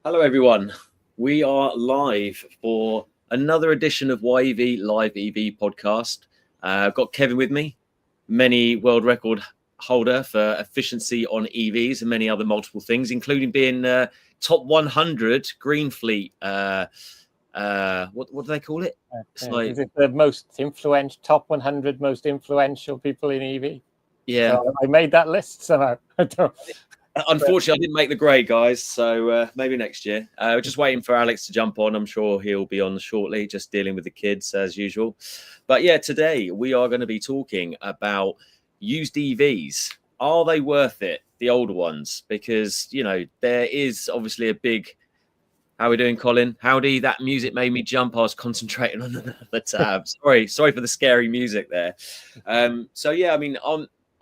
Hello, everyone. We are live for another edition of YEV Live EV podcast. I've got Kevin with me, many world record holder for efficiency on EVs and many other multiple things, including being top 100 Green Fleet. What do they call it? Is it the most influential, top 100 most influential people in EV? Yeah. So I made that list somehow. Unfortunately, I didn't make the grade, guys. So maybe next year. We're just waiting for Alex to jump on. I'm sure he'll be on shortly, just dealing with the kids as usual. But yeah, today we are going to be talking about used EVs. Are they worth it? The older ones, because there is obviously a big. How are we doing, Colin? Howdy. That music made me jump. I was concentrating on the tab. Sorry for the scary music there. So yeah, I mean,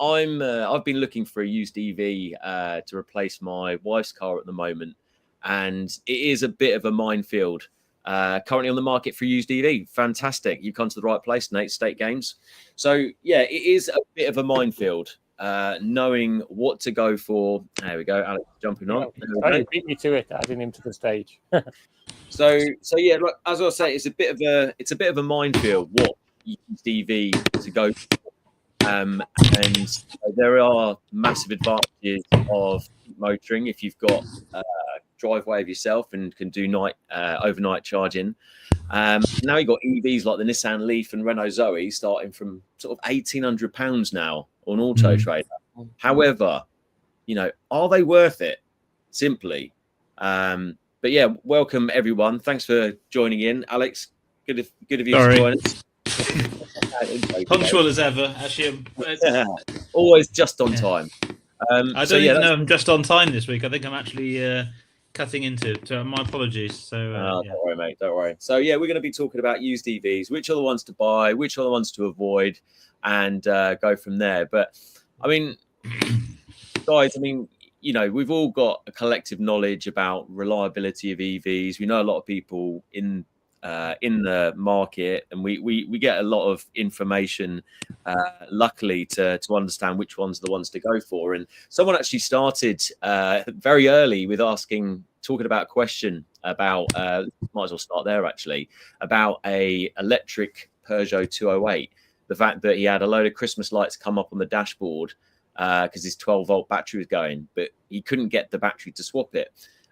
I've been looking for a used EV to replace my wife's car at the moment, and it is a bit of a minefield. Currently on the market for used EV, fantastic. You've come to the right place, Nate State Games. So yeah, it is a bit of a minefield. Knowing what to go for. There we go, Alex jumping on. You beat me to it, adding him to the stage. So yeah, look, as I say, it's a bit of a minefield what used EV to go for. And there are massive advantages of motoring if you've got a driveway of yourself and can do overnight charging. Now you've got EVs like the Nissan Leaf and Renault Zoe starting from sort of £1,800 now on Auto Trader. However, are they worth it? Simply. But yeah, welcome everyone. Thanks for joining in, Alex. Good of you to join us. Punctual as ever, actually. Always just on time. I don't even know I'm just on time this week. I think I'm actually cutting into it. My apologies. So Don't worry, mate. Don't worry. So yeah, we're going to be talking about used EVs, which are the ones to buy, which are the ones to avoid, and go from there. But I mean, guys, we've all got a collective knowledge about reliability of EVs. We know a lot of people in the market, and we get a lot of information, luckily, to understand which ones are the ones to go for. And someone actually started very early with talking about a question about might as well start there actually, about a electric Peugeot 208. The fact that he had a load of Christmas lights come up on the dashboard because his 12-volt battery was going, but he couldn't get the battery to swap it.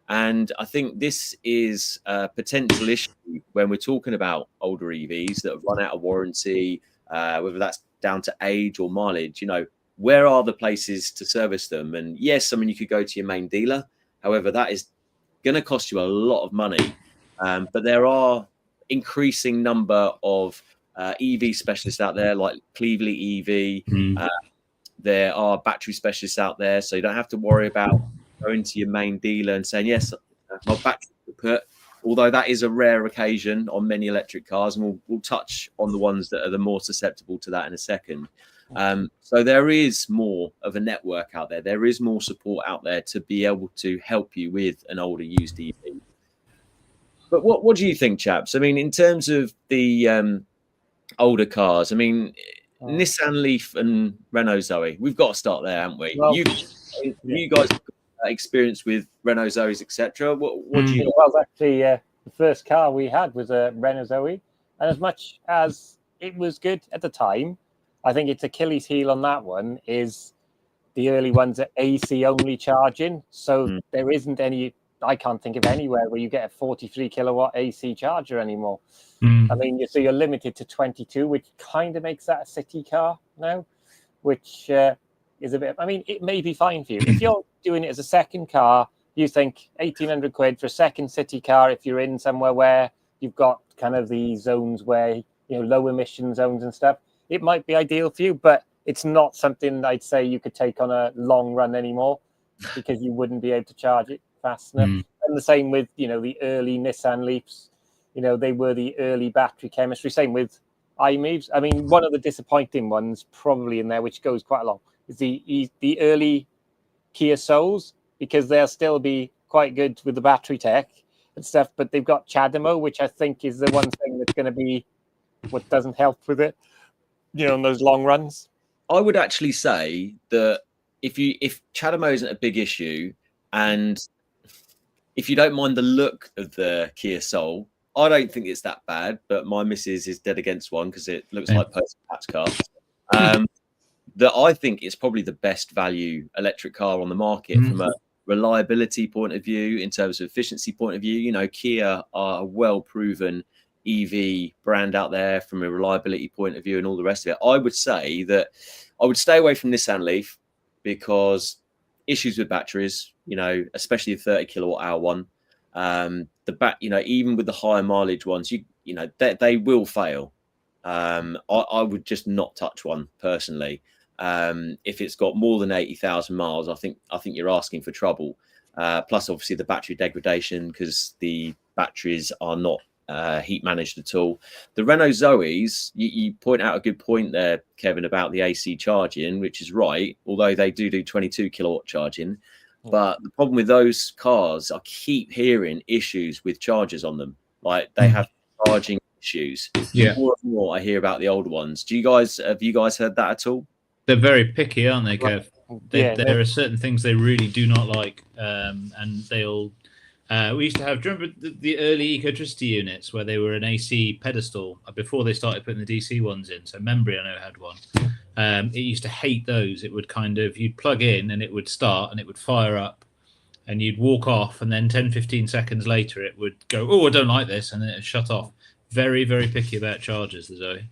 And I think this is a potential issue when we're talking about older EVs that have run out of warranty, whether that's down to age or mileage. Where are the places to service them? And yes, you could go to your main dealer. However, that is going to cost you a lot of money. But there are increasing number of EV specialists out there, like Cleveland EV. There are battery specialists out there, so you don't have to worry about going to your main dealer and saying, yes, my battery put, although that is a rare occasion on many electric cars, and we'll touch on the ones that are the more susceptible to that in a second. So there is more of a network out there. There is more support out there to be able to help you with an older used EV. But what do you think, chaps? In terms of the older cars, Nissan Leaf and Renault Zoe, we've got to start there, haven't we? Well, you guys have experience with Renault Zoes, etc. What do you? Well, actually, the first car we had was a Renault Zoe, and as much as it was good at the time, I think its Achilles heel on that one is the early ones are AC only charging. So there isn't any. I can't think of anywhere where you get a 43 kilowatt AC charger anymore. So you're limited to 22, which kind of makes that a city car now, which is a bit. It may be fine for you if you're doing it as a second car. You think £1,800 for a second city car if you're in somewhere where you've got kind of the zones where low emission zones and stuff. It might be ideal for you, but it's not something I'd say you could take on a long run anymore because you wouldn't be able to charge it fast enough. And the same with the early Nissan Leafs. They were the early battery chemistry. Same with iMeves. One of the disappointing ones probably in there, which goes quite along, is the early Kia Souls, because they'll still be quite good with the battery tech and stuff, but they've got CHAdeMO, which I think is the one thing that's going to be what doesn't help with it, in those long runs. I would actually say that if CHAdeMO isn't a big issue, and if you don't mind the look of the Kia Soul, I don't think it's that bad. But my missus is dead against one because it looks like Pat's car. That I think is probably the best value electric car on the market from a reliability point of view, in terms of efficiency point of view. You know, Kia are a well-proven EV brand out there from a reliability point of view and all the rest of it. I would say that I would stay away from Nissan Leaf because issues with batteries, you know, especially the 30 kilowatt hour one. You know, even with the higher mileage ones, you know, they will fail. I would just not touch one personally. If it's got more than 80,000 miles, I think you're asking for trouble. Plus, obviously, the battery degradation because the batteries are not heat managed at all. The Renault Zoes, you point out a good point there, Kevin, about the AC charging, which is right, although they do 22 kilowatt charging. But the problem with those cars, I keep hearing issues with chargers on them. Like they have charging issues. Yeah. More and more I hear about the older ones. Have you guys heard that at all? They're very picky, aren't they, Kev? There are certain things they really do not like, and they'll. We used to have. Do you remember the early Ecotricity units where they were an AC pedestal before they started putting the DC ones in? So Membry, I know, had one. It used to hate those. It would you'd plug in and it would start and it would fire up, and you'd walk off, and then 10, 15 seconds later it would go, "Oh, I don't like this," and then it'd shut off. Very, very picky about chargers, the Zoe.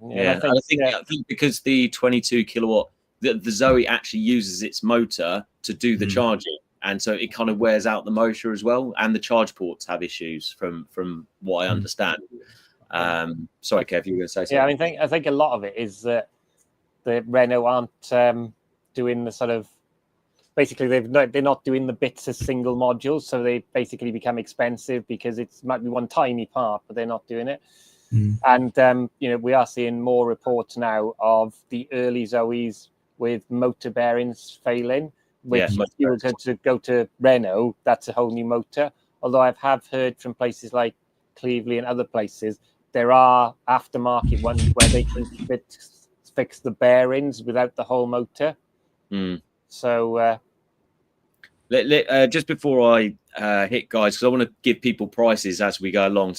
Yeah, I think because the 22 kilowatt, the Zoe actually uses its motor to do the charging, and so it kind of wears out the motor as well, and the charge ports have issues from what I understand. Sorry, Kev, you were going to say something? Yeah, I think a lot of it is that the Renault aren't doing the sort of, basically they're not doing the bits as single modules, so they basically become expensive because it might be one tiny part, but they're not doing it. And you know, we are seeing more reports now of the early Zoes with motor bearings failing, which if you were to go to Renault, that's a whole new motor. Although I have heard from places like Cleveland and other places, there are aftermarket ones where they can fix the bearings without the whole motor. So just before I hit guys, because I want to give people prices as we go along,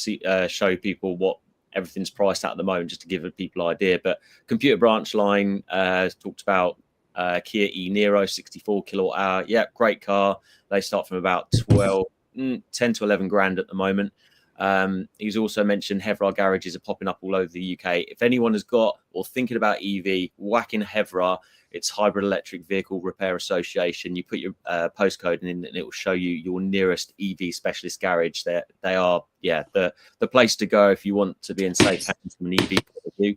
show people what everything's priced at the moment, just to give people an idea. But Computer Branch Line talked about Kia e-Niro 64 kilowatt hour. Yeah, great car. They start from about 10 to 11 grand at the moment. He's also mentioned Hevra garages are popping up all over the UK. If anyone has got or thinking about EV, whack in Hevra. It's Hybrid Electric Vehicle Repair Association. You put your postcode in, and it will show you your nearest EV specialist garage. They are, the place to go if you want to be in safe hands from an EV point of view.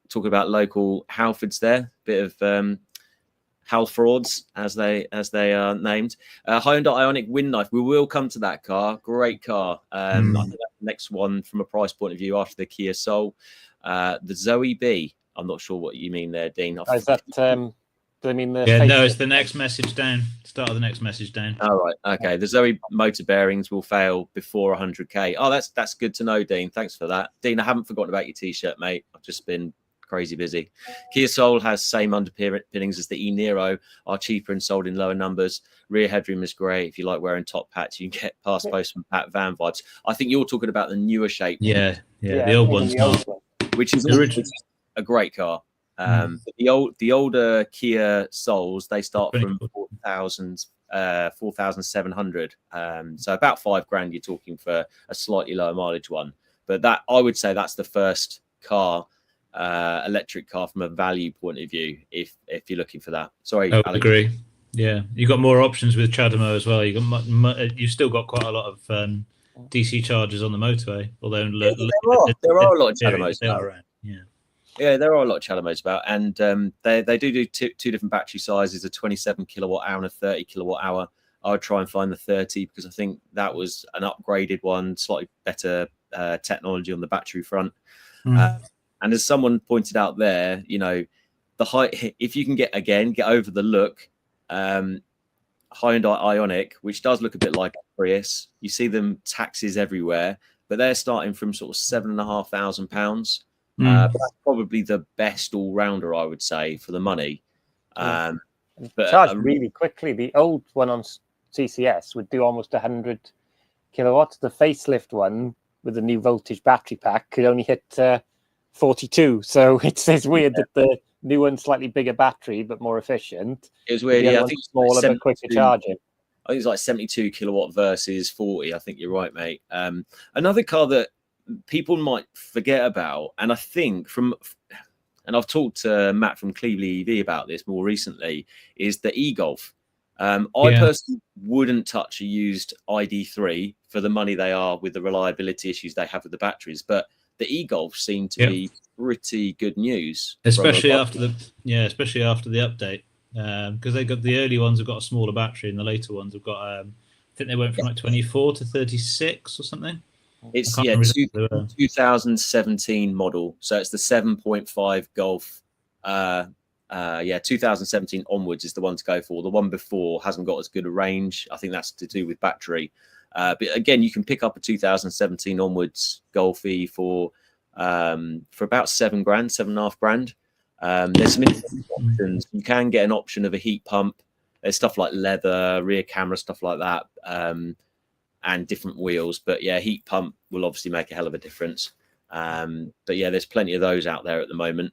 Talking about local Halfords there, bit of Halfords as they are named. Hyundai Ioniq Windknife. We will come to that car. Great car. I think that's the next one from a price point of view after the Kia Soul. The Zoe B. I'm not sure what you mean there, Dean. Is that? I mean, it's the next message down. Start of the next message down. All right. Okay. The Zoe motor bearings will fail before 100k. Oh, that's good to know, Dean. Thanks for that, Dean. I haven't forgotten about your T-shirt, mate. I've just been crazy busy. Kia Soul has same underpinnings as the e-Niro, are cheaper and sold in lower numbers. Rear headroom is great. If you like wearing top hats, you can get past Postman Pat van vibes. I think you're talking about the newer shape. Yeah, the old one's not. Which is a great car. The older Kia Souls, they start from 4,700. So about $5,000 you're talking for a slightly lower mileage one. But that, I would say, that's the first car, electric car from a value point of view, if you're looking for that. Sorry, I agree. Yeah, you've got more options with CHAdeMO as well. You've still got quite a lot of DC chargers on the motorway. Although there are a lot of CHAdeMOs around. Yeah, there are a lot of CHAdeMOs about, and they do two different battery sizes: a 27 kilowatt hour and a 30 kilowatt hour. I would try and find the 30 because I think that was an upgraded one, slightly better technology on the battery front. And as someone pointed out there, you know, the height, if you can get over the look, Hyundai Ioniq, which does look a bit like a Prius, you see them taxes everywhere, but they're starting from sort of £7,500. But that's probably the best all-rounder, I would say, for the money. But charged really quickly. The old one on CCS would do almost 100 kilowatts. The facelift one with the new voltage battery pack could only hit 42. So it's weird that the new one's slightly bigger battery but more efficient. It was weird. I think it's smaller but quicker charging. I think it's like 72 kilowatt versus 40. I think you're right, mate. Another car that people might forget about, and I think and I've talked to Matt from Cleveland EV about this more recently, is the e-Golf. I personally wouldn't touch a used ID3 for the money they are with the reliability issues they have with the batteries, but the e-Golf seem to be pretty good news, especially after the update, because they got the early ones have got a smaller battery and the later ones have got I think they went from like 24 to 36 or something. It's 2017 model, so it's the 7.5 Golf. 2017 onwards is the one to go for. The one before hasn't got as good a range. I think that's to do with battery. But again, you can pick up a 2017 onwards Golf E for about $7,000, $7,500. There's some interesting options. You can get an option of a heat pump. There's stuff like leather, rear camera, stuff like that. And different wheels, but heat pump will obviously make a hell of a difference. But there's plenty of those out there at the moment.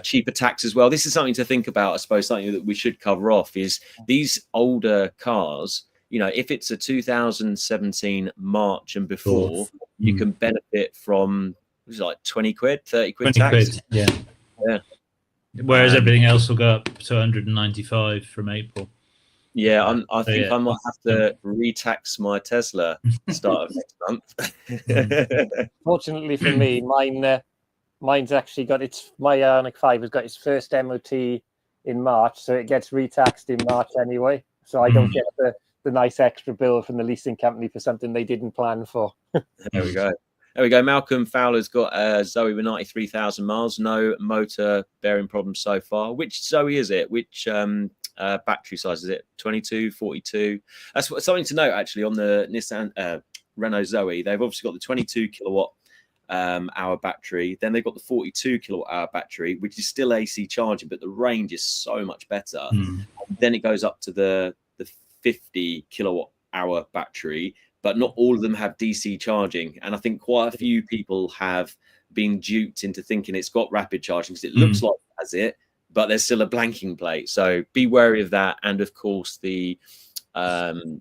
Cheaper tax as well. This is something to think about, I suppose. Something that we should cover off is these older cars. If it's a 2017 March and before, you can benefit from like 20 quid, 30 quid 20 tax. Quid, yeah. Whereas everything else will go up to 195 from April. Yeah, I think I might have to retax my Tesla start of next month. Fortunately for me, mine's actually got my Ioniq 5 has got its first MOT in March, so it gets retaxed in March anyway. So I don't get the nice extra bill from the leasing company for something they didn't plan for. There we go. Malcolm Fowler's got a Zoe with 93,000 miles, no motor bearing problems so far. Which Zoe is it? Which battery size is it? 22, 42? That's something to note actually on the Nissan Renault Zoe. They've obviously got the 22 kilowatt hour battery. Then they've got the 42 kilowatt hour battery, which is still AC charging, but the range is so much better. Then it goes up to the 50 kilowatt hour battery, but not all of them have DC charging. And I think quite a few people have been duped into thinking it's got rapid charging because it looks like it has it, but there's still a blanking plate. So be wary of that. And of course the battery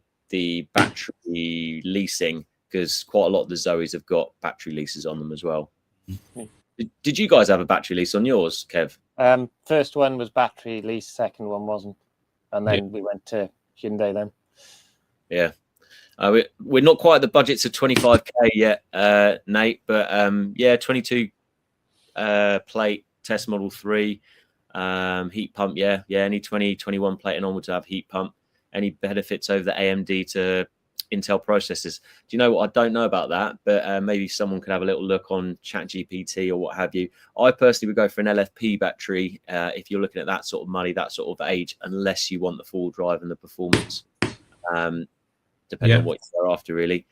leasing, because quite a lot of the Zoes have got battery leases on them as well. Did you guys have a battery lease on yours, Kev? First one was battery lease, second one wasn't. And then we went to Hyundai then. Yeah. We're not quite at the budgets of 25k yet, Nate, but 22 plate test model 3, heat pump, any 21 plate and onwards to have heat pump. Any benefits over the AMD to Intel processors? Do you know what? I don't know about that, but maybe someone could have a little look on ChatGPT or what have you. I personally would go for an LFP battery if you're looking at that sort of money, that sort of age, unless you want the full drive and the performance. Depending on what you're after, really.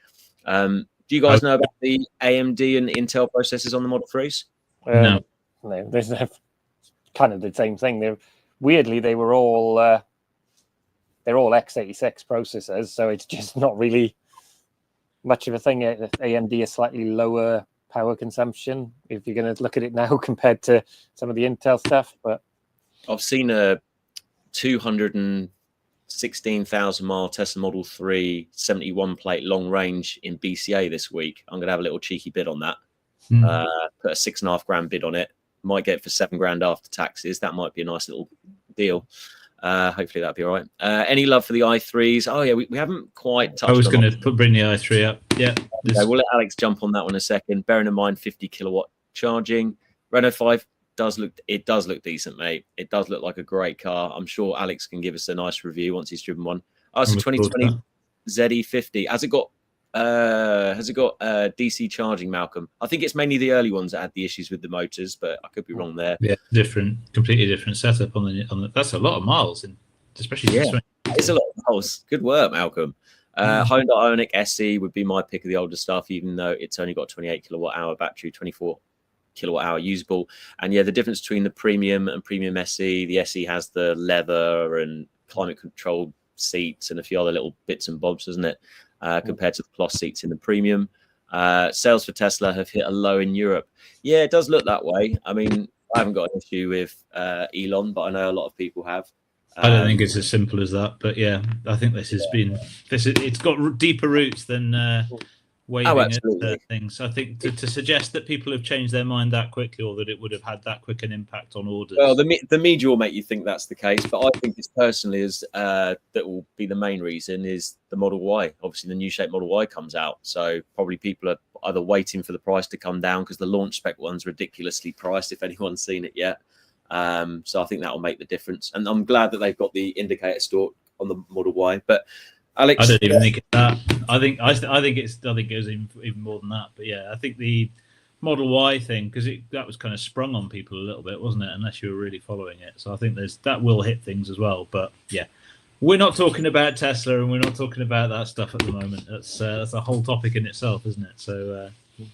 Do you guys know about the AMD and Intel processors on the Model 3s? No, there's kind of the same thing. Weirdly, they were all they're all x86 processors, so it's just not really much of a thing. AMD is slightly lower power consumption if you're going to look at it now compared to some of the Intel stuff. But I've seen a 216,000 mile Tesla Model 3 71 plate long range in BCA this week. I'm going to have a little cheeky bid on that. Put a $6,500 bid on it. Might get it for $7,000 after taxes. That might be a nice little deal. Hopefully that'll be all right. Any love for the i3s? Oh yeah, we haven't quite touched. I was going to bring the i3 up. Yeah. Okay, we'll let Alex jump on that one in a second. Bearing in mind 50 kilowatt charging. Renault 5 does look decent, mate. It does look like a great car. I'm sure Alex can give us a nice review once he's driven one. Oh, it's a 2020 ZE50. Has it got DC charging, Malcolm? I think it's mainly the early ones that had the issues with the motors, but I could be wrong there. Yeah, completely different setup on the. That's a lot of miles, especially. It's a lot of miles. Good work, Malcolm. Honda Ioniq SE would be my pick of the older stuff, even though it's only got 28 kilowatt hour battery, 24 kilowatt hour usable. And the difference between the premium and premium SE, the SE has the leather and climate control seats and a few other little bits and bobs, doesn't it? Compared to the cloth seats in the premium. Sales for Tesla have hit a low in Europe. Yeah, it does look that way. I mean, I haven't got an issue with Elon, but I know a lot of people have. I don't think it's as simple as that, but yeah, I think it's got deeper roots than waving at things. I think to suggest that people have changed their mind that quickly, or that it would have had that quick an impact on orders. Well, the media will make you think that's the case, but I think it's personally that will be the main reason is the Model Y. Obviously, the new shape Model Y comes out, so probably people are either waiting for the price to come down because the launch spec one's ridiculously priced. If anyone's seen it yet. So I think that will make the difference, and I'm glad that they've got the indicator store on the Model Y. But Alex, I don't even think it's that. I think it goes even more than that. But yeah, I think the Model Y thing, because that was kind of sprung on people a little bit, wasn't it? Unless you were really following it. So I think that will hit things as well. But yeah, we're not talking about Tesla and we're not talking about that stuff at the moment. That's a whole topic in itself, isn't it? So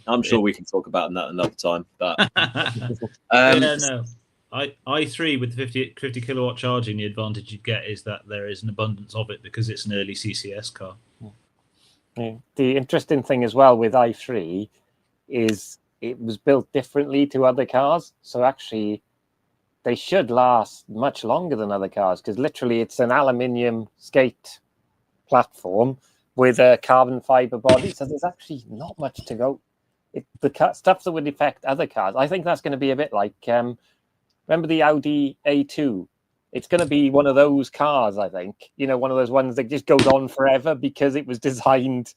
I'm sure we can talk about that another time. But yeah, no. i3 with the 50 kilowatt charging, the advantage you'd get is that there is an abundance of it because it's an early CCS car. Yeah. The interesting thing as well with i3 is it was built differently to other cars. So actually, they should last much longer than other cars because literally it's an aluminium skate platform with a carbon fiber body. So there's actually not much to go. The stuff that would affect other cars, I think that's going to be a bit like... remember the Audi A2? It's going to be one of those cars, I think. You know, one of those ones that just goes on forever because it was designed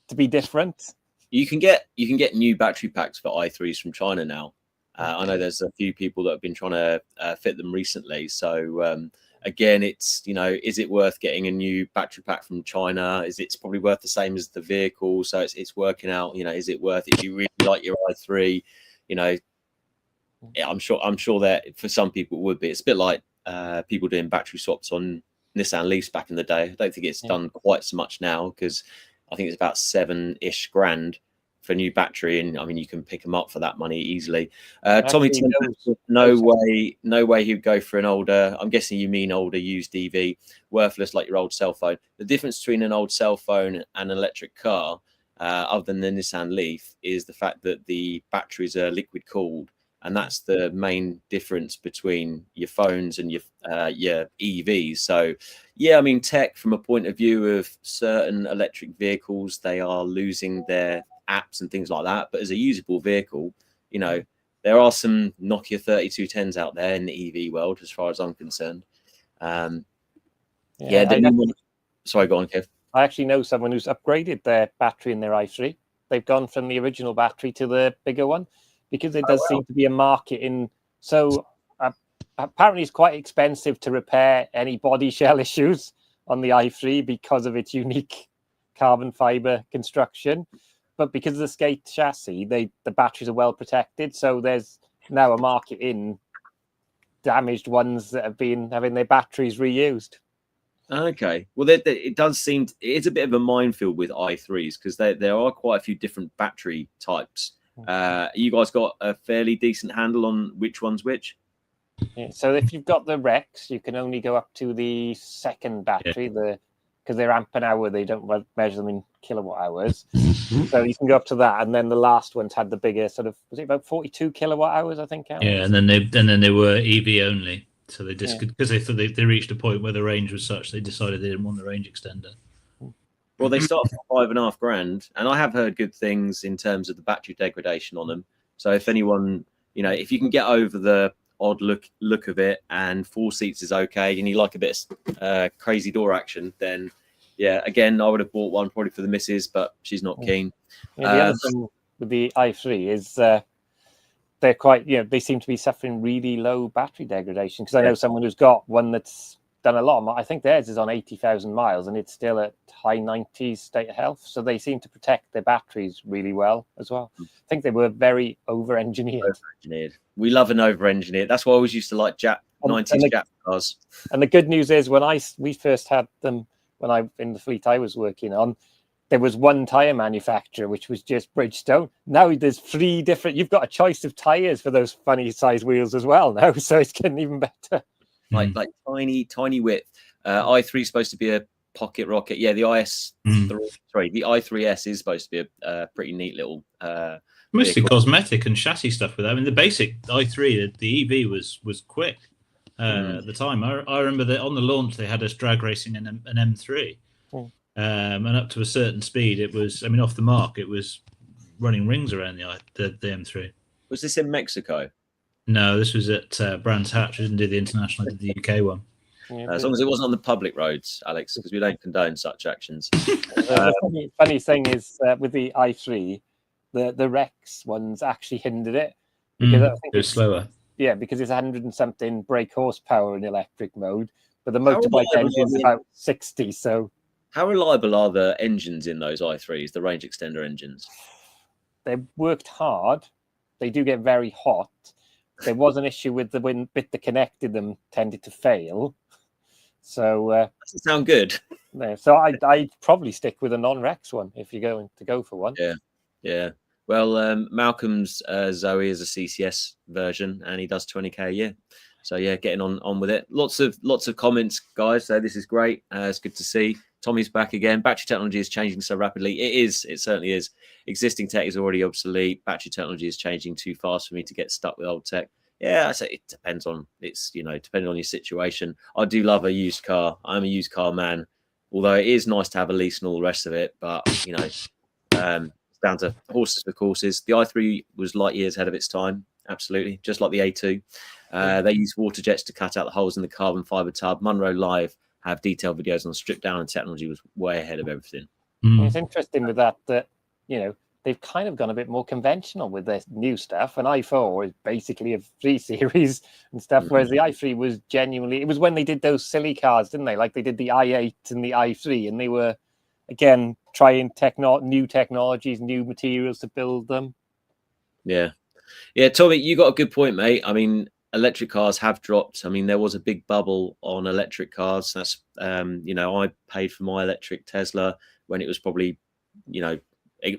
to be different. You can get new battery packs for i3s from China now. I know there's a few people that have been trying to fit them recently. So again, it's, you know, is it worth getting a new battery pack from China? It's probably worth the same as the vehicle. So it's working out. You know, is it worth it? If you really like your i3, you know. Yeah, I'm sure that for some people it would be. It's a bit like people doing battery swaps on Nissan Leafs back in the day. I don't think it's done quite so much now because I think it's about $7-ish grand for a new battery, and I mean you can pick them up for that money easily. Tommy, no way he'd go for an older. I'm guessing you mean older used EV, worthless like your old cell phone. The difference between an old cell phone and an electric car, other than the Nissan Leaf, is the fact that the batteries are liquid cooled. And that's the main difference between your phones and your EVs. So, yeah, I mean, tech from a point of view of certain electric vehicles, they are losing their apps and things like that. But as a usable vehicle, you know, there are some Nokia 3210s out there in the EV world, as far as I'm concerned. Sorry, go on, Kev. I actually know someone who's upgraded their battery in their i3. They've gone from the original battery to the bigger one. Because it does seem to be a market in. So apparently it's quite expensive to repair any body shell issues on the i3 because of its unique carbon fiber construction. But because of the skate chassis, the batteries are well protected. So there's now a market in damaged ones that have been having their batteries reused. Okay. Well, it does seem it's a bit of a minefield with i3s because there are quite a few different battery types. You guys got a fairly decent handle on which one's which? Yeah, so if you've got the Rex, you can only go up to the second battery, because they're amp an hour, they don't measure them in kilowatt hours. So you can go up to that, and then the last one's had the bigger sort of, was it about 42 kilowatt hours, I think? Alex? Yeah, and then they were EV only, so they just because they thought they reached a point where the range was such they decided they didn't want the range extender. Well, they start for $5,500, and I have heard good things in terms of the battery degradation on them. So if anyone, you know, if you can get over the odd look of it, and 4 seats is okay, and you like a bit of crazy door action, then yeah, again, I would have bought one probably for the missus, but she's not keen. Yeah, the other thing with the i3 is they're quite, you know, they seem to be suffering really low battery degradation. Because I know someone who's got one that's done a lot. I think theirs is on 80,000 miles and it's still at high 90s state of health. So they seem to protect their batteries really well as well. I think they were very over-engineered. We love an over-engineered. That's why I always used to like 90s Jap cars. And the good news is we first had them in the fleet I was working on, there was one tire manufacturer, which was just Bridgestone. Now there's 3 different. You've got a choice of tires for those funny size wheels as well now, so it's getting even better. Like tiny width. i3 is supposed to be a pocket rocket. Yeah, the the i3S is supposed to be a pretty neat little mostly vehicle. cosmetic and chassis stuff with that. I mean, the basic i3, the EV was quick at the time. I remember that on the launch they had us drag racing an M3, and up to a certain speed, it was. I mean, off the mark, it was running rings around the M3. Was this in Mexico? No, this was at Brands Hatch. We didn't do the international, I did the UK one. As long as it wasn't on the public roads, Alex, because we don't condone such actions. The funny thing is, with the i3, the Rex ones actually hindered it because I think it was slower. Yeah, because it's 100 and something brake horsepower in electric mode, but the motorbike engine is about 60. So, how reliable are the engines in those i3s, the range extender engines? They worked hard. They do get very hot. There was an issue with the bit that connected them tended to fail. So doesn't sound good. So I'd probably stick with a non-Rex one if you're going to go for one. Yeah. Well, Malcolm's Zoe is a CCS version, and he does 20k a year. So yeah, getting on with it. Lots of comments, guys. So this is great. It's good to see. Tommy's back again. Battery technology is changing so rapidly. It certainly is. Existing tech is already obsolete. Battery technology is changing too fast for me to get stuck with old tech. Yeah, I say it depends on depending on your situation. I do love a used car. I'm a used car man, although it is nice to have a lease and all the rest of it. But it's down to horses for courses. The i3 was light years ahead of its time, absolutely, just like the A2. They use water jets to cut out the holes in the carbon fiber tub. Munro Live have detailed videos on strip down, and technology was way ahead of everything. It's interesting with that they've kind of gone a bit more conventional with their new stuff. And i4 is basically a 3 Series and stuff, whereas the i3 was genuinely, it was when they did those silly cars, didn't they? Like they did the i8 and the i3, and they were, again, trying new technologies, new materials to build them. Yeah, Tommy, you got a good point, mate. I mean, electric cars have dropped. I mean, there was a big bubble on electric cars. That's, I paid for my electric Tesla when it was probably,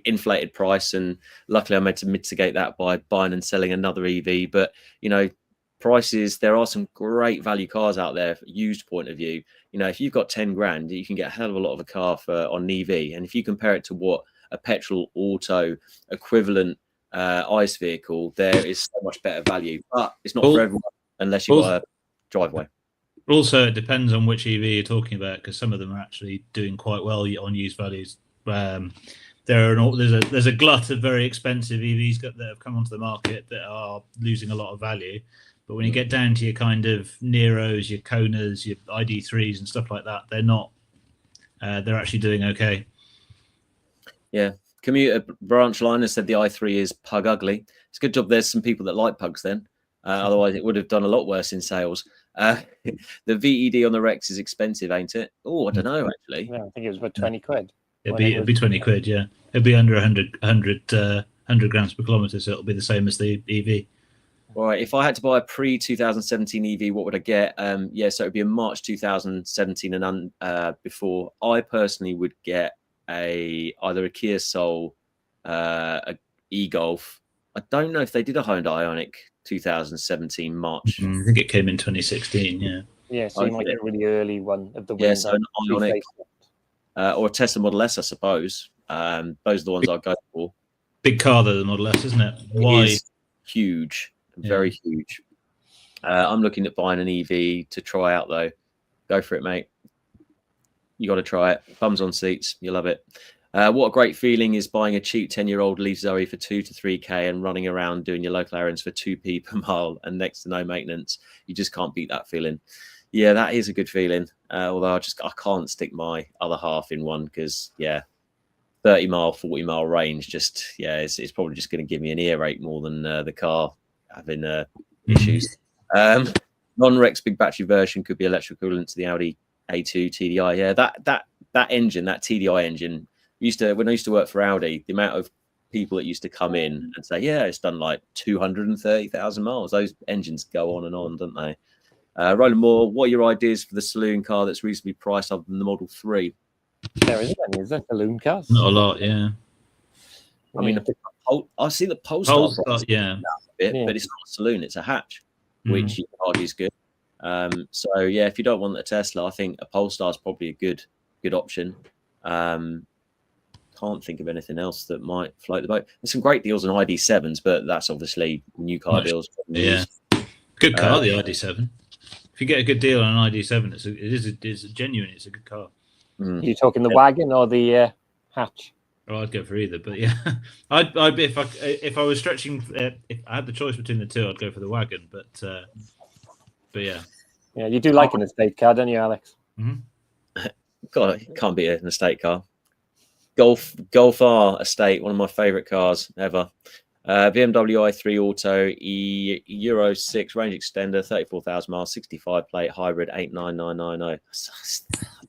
inflated price, and luckily I made to mitigate that by buying and selling another EV. But prices, there are some great value cars out there from a used point of view. If you've got 10 grand, you can get a hell of a lot of a car on an EV. And if you compare it to what a petrol auto equivalent ICE vehicle, there is so much better value. But it's not for everyone unless you've got a driveway. Also, it depends on which EV you're talking about, because some of them are actually doing quite well on used values. There's a glut of very expensive EVs that have come onto the market that are losing a lot of value. But when you get down to your kind of Neros, your Konas, your ID3s and stuff like that, they're not. They're actually doing okay. Yeah. Commuter Branch Liner said the i3 is pug ugly. It's a good job there's some people that like pugs then. Otherwise, it would have done a lot worse in sales. The VED on the Rex is expensive, ain't it? Oh, I don't know, actually. Yeah, I think it was about 20 quid. It'd be 20 quid, yeah. It'd be under 100 grams per kilometre, so it'll be the same as the EV. All right, if I had to buy a pre-2017 EV, what would I get? So it would be in March 2017 and before. I personally would get either a Kia Soul, a e-Golf. I don't know if they did a Hyundai Ioniq 2017 March. I think it came in 2016, yeah. Yeah, so you might get a really early one of the window. Yeah, so an Ioniq. Or a Tesla Model S, I suppose. Those are the ones I'd go for. Big car, though, the Model S, isn't it? Why? It is huge, very huge. I'm looking at buying an EV to try out, though. Go for it, mate. You got to try it. Bums on seats. You love it. What a great feeling is buying a cheap 10-year-old Leaf Zoe for 2 to 3k and running around doing your local errands for 2p per mile and next to no maintenance. You just can't beat that feeling. Yeah, that is a good feeling. Although I can't stick my other half in one because 30 mile, 40 mile range. It's probably just going to give me an earache more than the car having issues. Non-Rex big battery version could be electric equivalent to the Audi A2 TDI. Yeah, that engine, that TDI engine. When I used to work for Audi, the amount of people that used to come in and say, "Yeah, it's done like 230,000 miles." Those engines go on and on, don't they? Roland Moore, what are your ideas for the saloon car that's reasonably priced other than the Model 3? There isn't any, is there? Saloon cars? Not a lot, yeah. I mean, I see the Polestar, yeah. but it's not a saloon, it's a hatch, which you can argue is good. So yeah, if you don't want a Tesla, I think a Polestar is probably a good option. Can't think of anything else that might float the boat. There's some great deals on ID7s, but that's obviously new car deals. Yeah, good car, the ID7. If you get a good deal on an ID7, it's genuine. It's a good car. Are you talking the wagon or the hatch? Well, I'd go for either, but yeah, I'd be if I was stretching. If I had the choice between the two, I'd go for the wagon. But yeah, you do like an estate car, don't you, Alex? Mm-hmm. God, it can't be an estate car. Golf R Estate, one of my favourite cars ever. BMW i3 Auto, Euro 6 range extender, 34,000 miles, 65 plate, hybrid, 89990.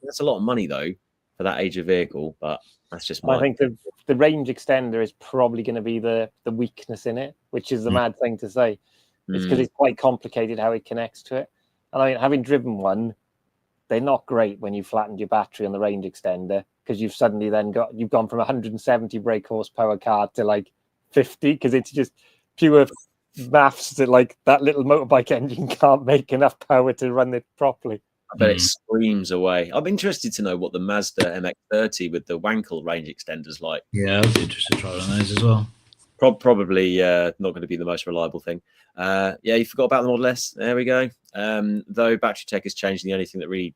That's a lot of money though for that age of vehicle, but that's just mine. I think the range extender is probably going to be the weakness in it, which is the mad thing to say. It's because it's quite complicated how it connects to it. And I mean, having driven one, they're not great when you flattened your battery on the range extender, because you've suddenly then gone from 170 brake horsepower car to like 50, because it's just pure maths that like that little motorbike engine can't make enough power to run it properly. I bet it screams away. I'm interested to know what the Mazda MX-30 with the Wankel range extender's like. Yeah, I'd be interested to try one of those as well. Probably not going to be the most reliable thing. Yeah, you forgot about the Model S. There we go. Though battery tech has changed, the only thing that really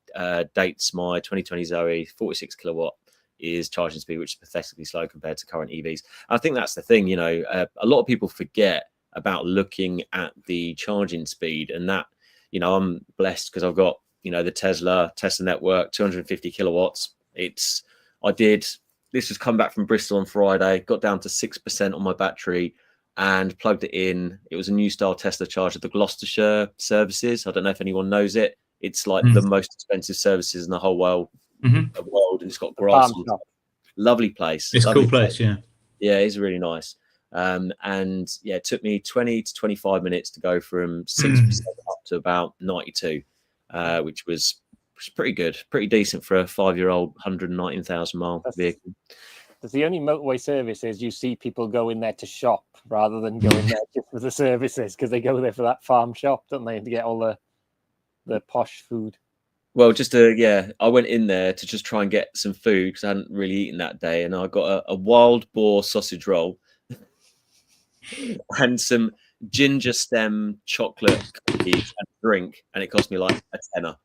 dates my 2020 Zoe 46 kilowatt is charging speed, which is pathetically slow compared to current EVs. And I think that's the thing, a lot of people forget about looking at the charging speed, and that, I'm blessed because I've got, the Tesla network, 250 kilowatts. This has come back from Bristol on Friday, got down to 6% on my battery and plugged it in. It was a new style Tesla charger, the Gloucestershire services. I don't know if anyone knows it. It's like the most expensive services in the whole world. And it's got grass. Lovely place. It's a cool place, yeah. Yeah, it's really nice. And yeah, it took me 20 to 25 minutes to go from 6% up to about 92, which was pretty good, pretty decent for a 5-year-old 119,000 mile vehicle. That's the only motorway services you see people go in there to shop rather than go in there just for the services, because they go there for that farm shop, don't they, to get all the posh food. Well, I went in there to just try and get some food because I hadn't really eaten that day, and I got a wild boar sausage roll and some ginger stem chocolate cookies and drink, and it cost me like a tenner.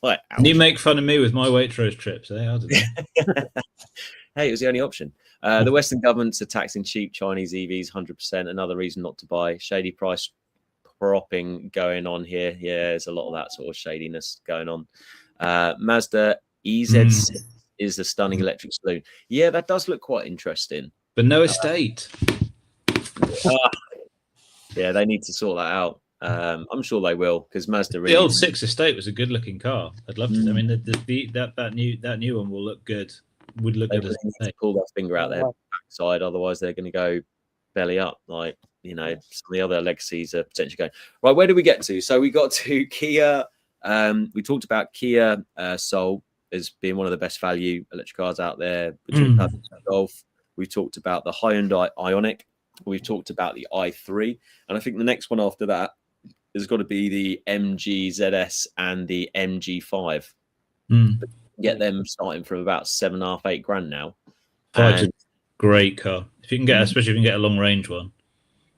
Like, you make fun of me with my Waitrose trips, eh? I didn't. Hey, it was the only option. The Western governments are taxing cheap Chinese EVs 100%. Another reason not to buy. Shady price propping going on here. Yeah, there's a lot of that sort of shadiness going on. Mazda EZ6 is the stunning electric saloon. Yeah, that does look quite interesting. But no estate. Yeah, they need to sort that out. I'm sure they will, because Mazda really... The old 6 Estate was a good looking car. I'd love to. I mean, that new one will look good. Would look good as they pull their finger out their backside, otherwise they're going to go belly up. Like, some of the other legacies are potentially going. Right, where did we get to? So we got to Kia. We talked about Kia Soul as being one of the best value electric cars out there. Golf. We've talked about the Hyundai Ioniq. We've talked about the i3, and I think the next one after that has got to be the MG ZS and the MG5. Get them starting from about 7.5, 8 grand now. And great car. If you can get, especially if you can get a long range one.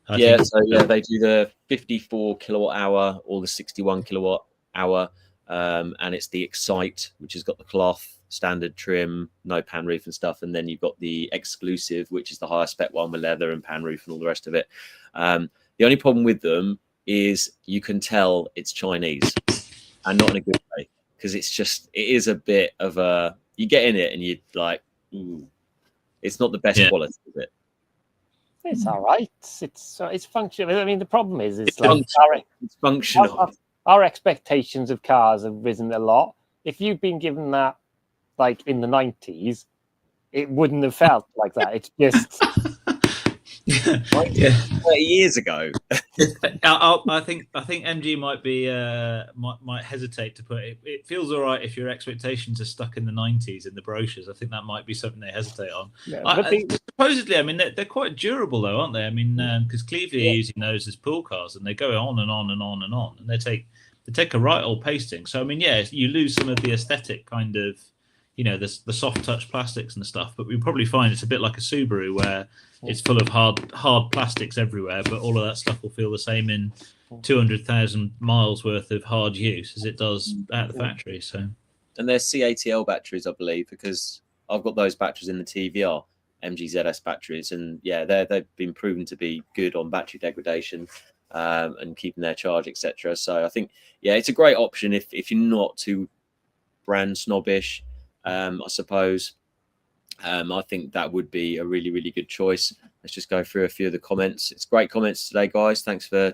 They do the 54 kilowatt hour or the 61 kilowatt hour, and it's the Excite, which has got the cloth standard trim, no pan roof and stuff, and then you've got the Exclusive, which is the higher spec one with leather and pan roof and all the rest of it. The only problem with them is you can tell it's Chinese, and not in a good way, because it is a bit of a, you get in it and you're like, ooh, it's not the best quality, is it? It's all right. It's functional. I mean, the problem is it's functional. Our expectations of cars have risen a lot. If you've been given that, like in the 90s, it wouldn't have felt like that. It's just 30 years ago. I think MG might hesitate to put it. It feels all right if your expectations are stuck in the 90s in the brochures. I think that might be something they hesitate on. Supposedly, I mean, they're quite durable though, aren't they? I mean, because Cleveland are using those as pool cars, and they go on and on and on and on, and they take take a right old pasting. So I mean, yeah, you lose some of the aesthetic kind of, the soft touch plastics and stuff. But we probably find it's a bit like a Subaru where it's full of hard plastics everywhere, but all of that stuff will feel the same in 200,000 miles worth of hard use as it does at the factory. So, and they're CATL batteries, I believe, because I've got those batteries in the TVR MGZS batteries, and yeah, they've been proven to be good on battery degradation and keeping their charge, etc. So I think, yeah, it's a great option if you're not too brand snobbish, I suppose. I think that would be a really, really good choice. Let's just go through a few of the comments. It's great comments today, guys. Thanks for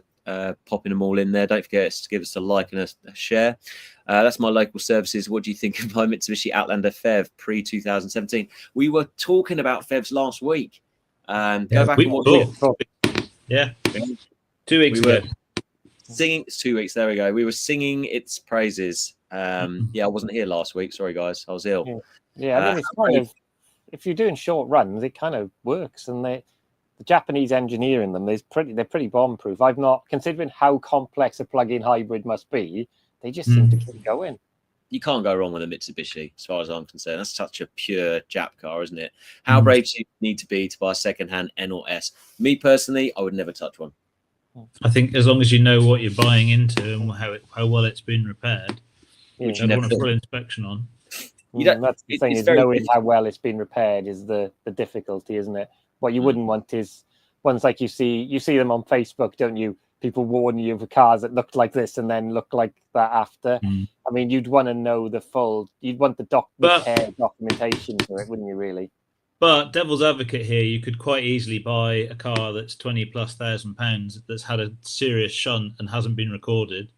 popping them all in there. Don't forget to give us a like and a share. That's my local services. What do you think of my Mitsubishi Outlander PHEV pre-2017? We were talking about PHEVs last week. Go back and watch it. Yeah, 2 weeks ago. Singing, it's 2 weeks. There we go. We were singing its praises. Yeah, I wasn't here last week. Sorry, guys. I was ill. Yeah, I mean, it's kind of, if you're doing short runs, it kind of works. And the Japanese engineering them, they're pretty bomb-proof. I've not, considering how complex a plug-in hybrid must be, they just seem to keep going. You can't go wrong with a Mitsubishi, as far as I'm concerned. That's such a pure Jap car, isn't it? How brave do you need to be to buy a second-hand N or S? Me, personally, I would never touch one. I think as long as you know what you're buying into and how well it's been repaired, which you want a full inspection on. That's the thing, is knowing how well it's been repaired is the difficulty, isn't it? What you wouldn't want is ones like you see them on Facebook, don't you? People warn you of cars that looked like this and then look like that after. I mean, you'd want to know you'd want the repair documentation for it, wouldn't you, really? But devil's advocate here, you could quite easily buy a car that's 20+ thousand pounds that's had a serious shunt and hasn't been recorded.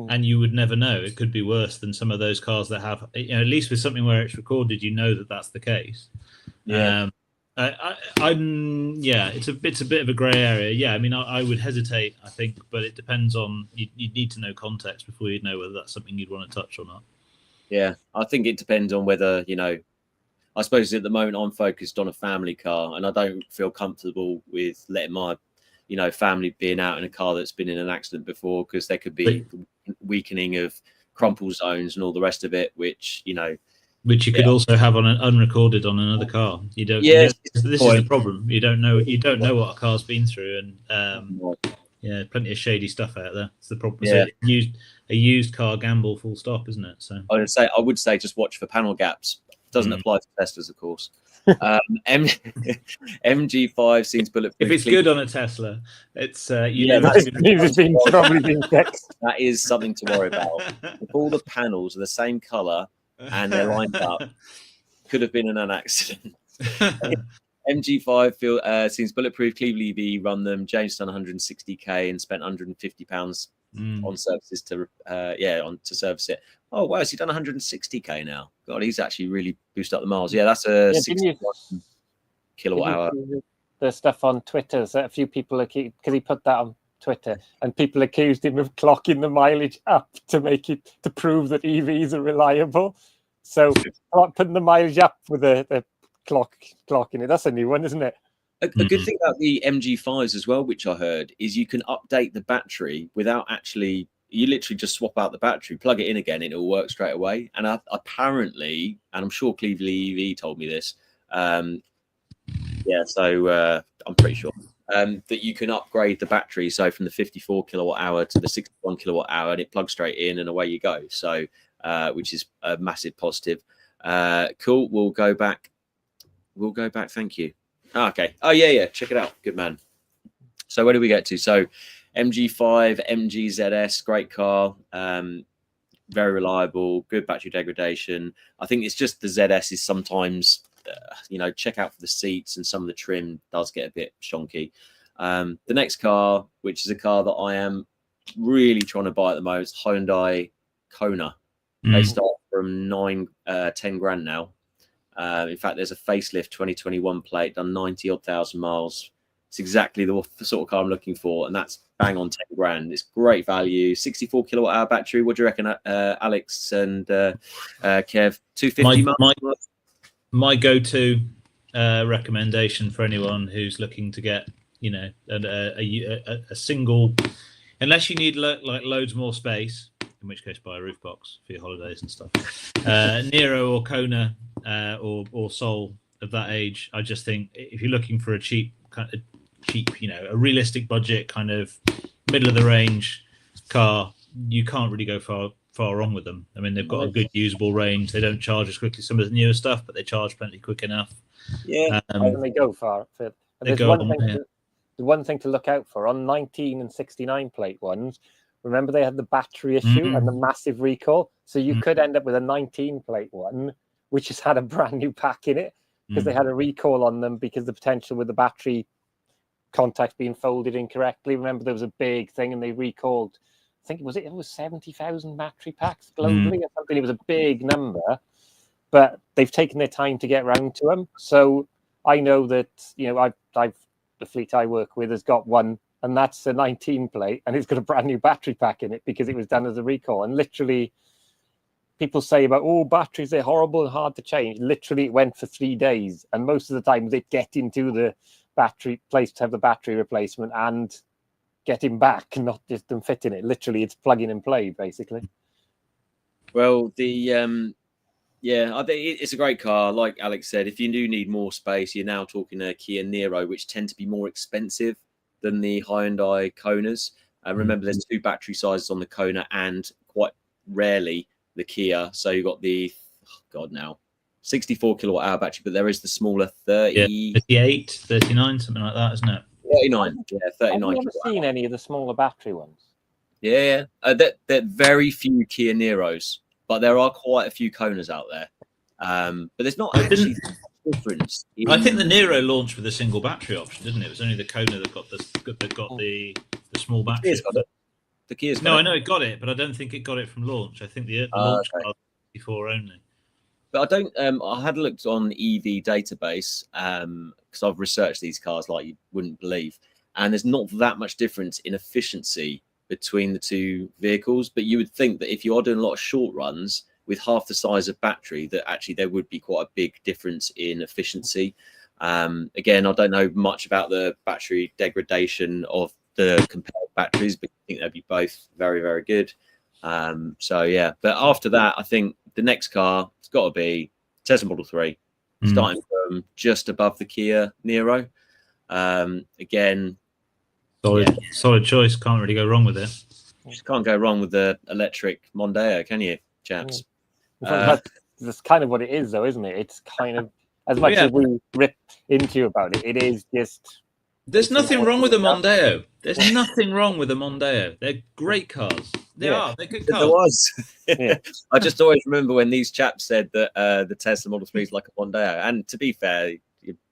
And you would never know. It could be worse than some of those cars that have, at least with something where it's recorded, you know that that's the case. Yeah. It's a bit of a grey area. Yeah, I mean, I would hesitate, I think, but it depends on, you'd need to know context before you'd know whether that's something you'd want to touch or not. Yeah, I think it depends on whether, I suppose at the moment I'm focused on a family car, and I don't feel comfortable with letting my, family being out in a car that's been in an accident before, because there could be weakening of crumple zones and all the rest of it, which you could also have on an unrecorded on another car. You don't. Yeah, this is the problem. You don't know what a car's been through, and plenty of shady stuff out there. It's the problem. Yeah. So a used car gamble, full stop, isn't it? So I would say just watch for panel gaps. Doesn't apply to Teslas, of course. MG5 seems bulletproof. If it's good on a Tesla, it's it's probably been fixed. That is something to worry about. If all the panels are the same color and they're lined up, could have been in an accident. MG5 seems bulletproof. Cleveland EV run them. James done 160k and spent £150 on services to service it. Oh wow, has he done 160k now? God, he's actually really boosted up the miles. Yeah, that's a 61 kilowatt hour. The stuff on Twitter, so a few people because he put that on Twitter, and people accused him of clocking the mileage up to prove that EVs are reliable. So putting the mileage up with the clocking it, that's a new one, isn't it? A good thing about the MG5s as well, which I heard, is you can update the battery without actually. You literally just swap out the battery, plug it in again, and it will work straight away. And apparently, and I'm sure Cleveland EV told me this. I'm pretty sure that you can upgrade the battery. So from the 54 kilowatt hour to the 61 kilowatt hour, and it plugs straight in, and away you go. So, which is a massive positive. Cool. We'll go back. Thank you. Okay. Oh yeah. Check it out. Good man. So where do we get to? So MG5, MGZS, great car, very reliable, good battery degradation. I think it's just the ZS is sometimes, check out for the seats, and some of the trim does get a bit shonky. The next car, which is a car that I am really trying to buy at the moment, is Hyundai Kona. They start from 10 grand now. In fact, there's a facelift 2021 plate, done 90 odd thousand miles. It's exactly the sort of car I'm looking for, and that's bang on 10 grand. It's great value. 64 kilowatt hour battery. What do you reckon, Alex and Kev? 250 miles? My go-to recommendation for anyone who's looking to get, a single, unless you need loads more space, in which case buy a roof box for your holidays and stuff. Nero or Kona or Soul of that age, I just think if you're looking for a cheap, a realistic budget kind of middle of the range car, you can't really go far wrong with them. I mean, they've got a good usable range. They don't charge as quickly as some of the newer stuff, but they charge plenty quick enough. Yeah, and they go far. The one thing to look out for on 19 and 69 plate ones. Remember, they had the battery issue and the massive recall, so you could end up with a 19 plate one, which has had a brand new pack in it because they had a recall on them because the potential with the battery contacts being folded incorrectly. Remember, there was a big thing, and they recalled. I think it was 70,000 battery packs globally or something. It was a big number, but they've taken their time to get around to them. So I know that I've the fleet I work with has got one, and that's a 19 plate, and it's got a brand new battery pack in it because it was done as a recall. And literally, people say about batteries, they're horrible and hard to change. Literally, it went for 3 days, and most of the time they get into the battery place to have the battery replacement and getting back, not just them fitting it. Literally, it's plug-in and play, basically. Well, I think it's a great car. Like Alex said, if you do need more space, you're now talking a Kia Niro, which tend to be more expensive than the Hyundai Konas. Remember, there's 2 battery sizes on the Kona and quite rarely the Kia. So you've got the 64 kilowatt hour battery, but there is the smaller 38, 39, something like that, isn't it? 39. Yeah, 39. I've never seen any of the smaller battery ones. Yeah. There are very few Kia Niros, but there are quite a few Konas out there. But there's not actually a difference. I think the Nero launched with a single battery option, didn't it? It was only the Kona that got the small battery. The Kia's got no, it. I know it got it, but I don't think it got it from launch. I think the launch car was 64 only. But I don't. I had looked on EV database because I've researched these cars like you wouldn't believe, and there's not that much difference in efficiency between the two vehicles. But you would think that if you are doing a lot of short runs with half the size of battery, that actually there would be quite a big difference in efficiency. Again, I don't know much about the battery degradation of the compared batteries, but I think they'd be both very, very good. So yeah, but after that, I think the next car it's got to be Tesla Model 3, starting from just above the Kia Niro. Again, solid choice. Can't really go wrong with it. Just can't go wrong with the electric Mondeo, can you, chaps? That's kind of what it is, though, isn't it? It's kind of as much as we rip into you about it. It is just. There's nothing wrong with the Mondeo. There's nothing wrong with the Mondeo. They're great cars. They're good cars. There was. I just always remember when these chaps said that the Tesla Model 3 is like a Mondeo. And to be fair,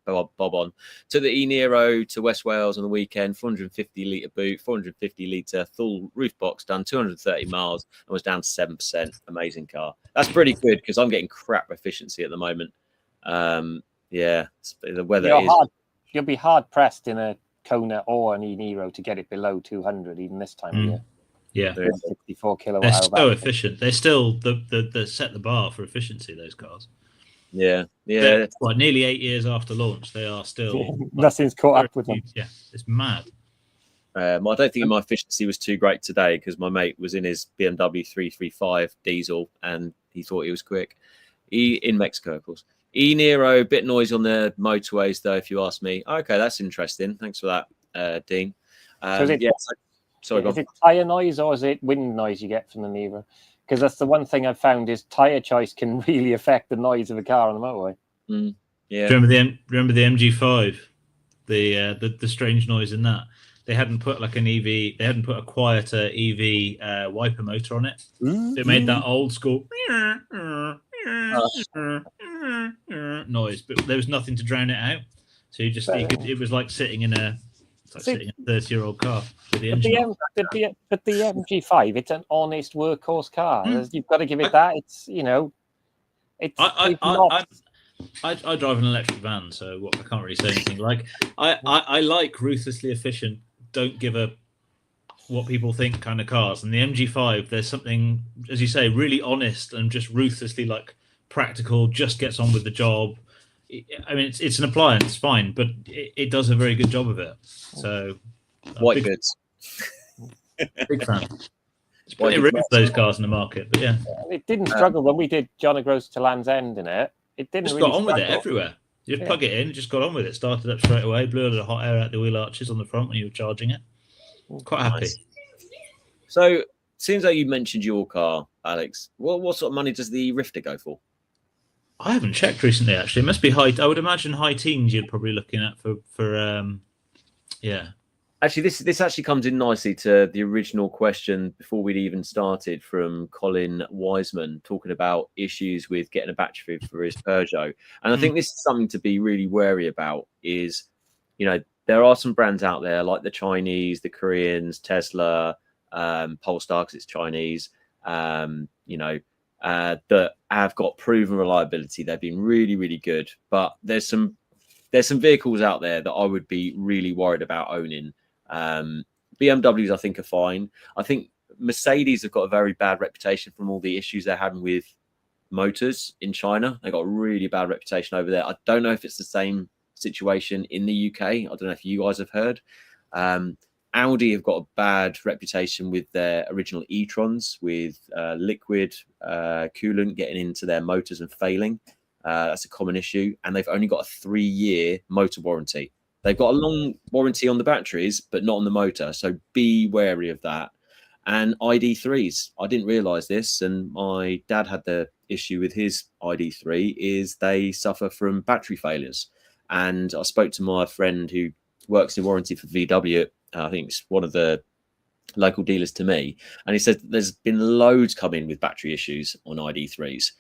Bob on. Took the e-Niro to West Wales on the weekend, 450 litre boot, 450 litre full roof box, done 230 miles and was down to 7%. Amazing car. That's pretty good because I'm getting crap efficiency at the moment. The weather is... You'll be hard pressed in a Kona or an e-Niro to get it below 200 even this time of year. Yeah, 64 kilowatt they're hour. So efficient. They're still they set the bar for efficiency. Those cars. Yeah. Nearly 8 years after launch, they are still nothing's caught up with them. Yeah, it's mad. I don't think my efficiency was too great today because my mate was in his BMW 335 diesel and he thought he was quick. In Mexico, of course. E-Niro, bit noisy on the motorways, though, if you ask me. Okay, that's interesting. Thanks for that, Dean. Is it tyre noise or is it wind noise you get from the Niro? Because that's the one thing I've found is tyre choice can really affect the noise of a car on the motorway. Yeah. Remember the MG5, the strange noise in that. They hadn't put like an EV. They hadn't put a quieter EV wiper motor on it. It made that old school noise, but there was nothing to drown it out. So it was like sitting in a 30-year-old car with the engine. But the MG5, it's an honest workhorse car. You've got to give it that. It's I drive an electric van, so I can't really say anything. Like I like ruthlessly efficient, don't give a what people think kind of cars. And the MG5, there's something, as you say, really honest and just ruthlessly like practical, just gets on with the job. I mean, it's an appliance, fine, but it does a very good job of it. So white goods. Big fan. It's pretty rare for those cars in the market, but yeah. It didn't struggle when we did John O'Groats to Land's End in it. It didn't Just really got on with it struggle. everywhere. You just plug it in, it just got on with it. Started up straight away, blew a little hot air out the wheel arches on the front when you were charging it. Quite happy. Nice. So, seems like you mentioned your car, Alex. What sort of money does the Rifter go for? I haven't checked recently, actually. It must be high. I would imagine high teens you're probably looking at for yeah. Actually, this actually comes in nicely to the original question before we'd even started from Colin Wiseman, talking about issues with getting a battery for his Peugeot. And I think this is something to be really wary about is, you know, there are some brands out there like the Chinese, the Koreans, Tesla, Polestar, because it's Chinese, you know, that have got proven reliability. They've been really, really good. But there's some vehicles out there that I would be really worried about owning. BMWs, I think, are fine. I think Mercedes have got a very bad reputation from all the issues they're having with motors in China. They got a really bad reputation over there. I don't know if it's the same situation in the UK. I don't know if you guys have heard. Audi have got a bad reputation with their original e-trons, with liquid coolant getting into their motors and failing. That's a common issue. And they've only got a 3-year motor warranty. They've got a long warranty on the batteries, but not on the motor. So be wary of that. And ID3s, I didn't realize this. And my dad had the issue with his ID3 is they suffer from battery failures. And I spoke to my friend who works in warranty for VW. I think it's one of the local dealers to me. And he said there's been loads coming with battery issues on ID3s.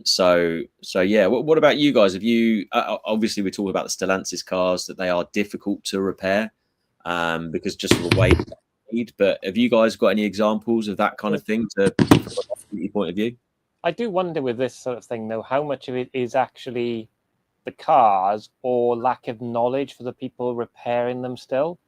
So yeah, what about you guys? Have you obviously we're talking about the Stellantis cars, that they are difficult to repair because just of the weight they need, but have you guys got any examples of that kind of thing from your point of view? I do wonder with this sort of thing though, how much of it is actually the cars or lack of knowledge for the people repairing them still,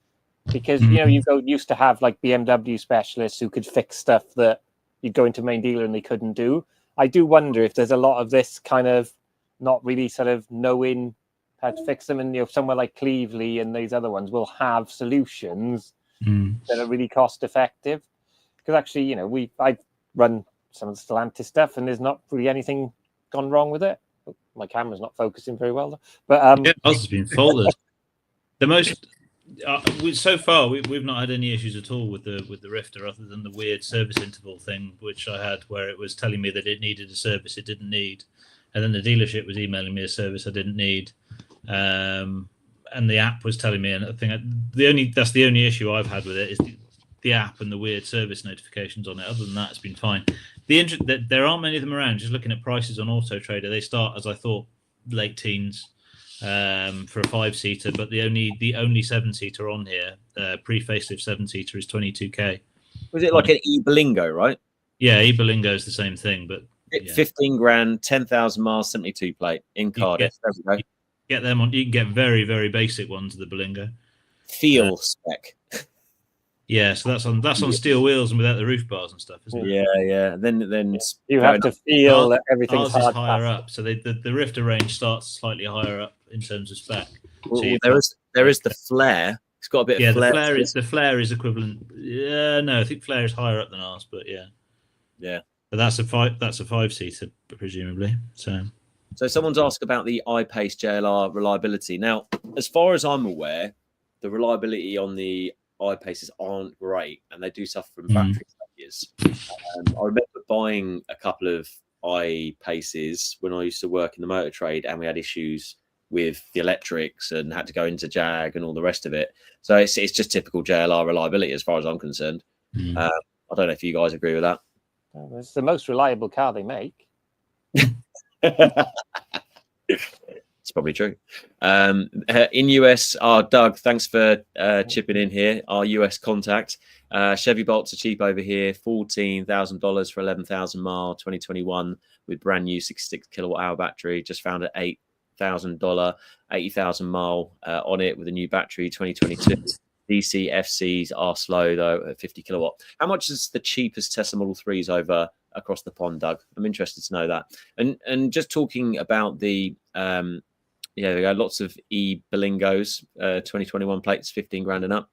because you know used to have like BMW specialists who could fix stuff that you'd go into main dealer and they couldn't do. I do wonder if there's a lot of this kind of not really sort of knowing how to fix them. And, you know, somewhere like Cleveland and these other ones will have solutions that are really cost effective. Because actually, you know, I've run some of the Stellantis stuff and there's not really anything gone wrong with it. My camera's not focusing very well, though. But yeah, ours has been faultless. The most so far we've not had any issues at all with the Rifter, other than the weird service interval thing which I had, where it was telling me that it needed a service it didn't need, and then the dealership was emailing me a service I didn't need, and the app was telling me. And I think that's the only issue I've had with it is the app and the weird service notifications on it. Other than that, it's been fine. There aren't many of them around. Just looking at prices on Auto Trader, they start, as I thought, late teens for a 5-seater, but the only 7-seater on here, pre-facelift 7-seater, is 22k. Was it like an e-Berlingo, right? Yeah, e-Berlingo is the same thing, but yeah. 15 grand, 10,000 miles, 72 plate in Cardiff. Get them on. You can get very, very basic ones of the Berlingo. Feel spec. Yeah, so that's on steel wheels and without the roof bars and stuff, isn't it? Yeah. Then you have to feel that everything's hard higher up. So the Rifter range starts slightly higher up in terms of spec. Well, so there is the flare. It's got a bit of flare. The flare is equivalent. Yeah, no, I think flare is higher up than ours, but yeah. But that's a 5-seater presumably. So someone's asked about the I-Pace JLR reliability. Now, as far as I'm aware, the reliability on the I-Paces aren't great, and they do suffer from battery failures. I remember buying a couple of I-Paces when I used to work in the motor trade, and we had issues with the electrics and had to go into Jag and all the rest of it. So it's just typical JLR reliability as far as I'm concerned. I don't know if you guys agree with that. Well, it's the most reliable car they make. It's probably true. In US, Doug, thanks for chipping in here. Our US contact. Chevy Bolts are cheap over here. $14,000 for 11,000 mile 2021 with brand new 66 kilowatt hour battery. Just found at $8,000, 80,000 mile on it with a new battery 2022. DC FCs are slow though at 50 kilowatt. How much is the cheapest Tesla Model 3s over across the pond, Doug? I'm interested to know that. And just talking about the there are lots of e-Berlingos, 2021 plates, 15 grand and up.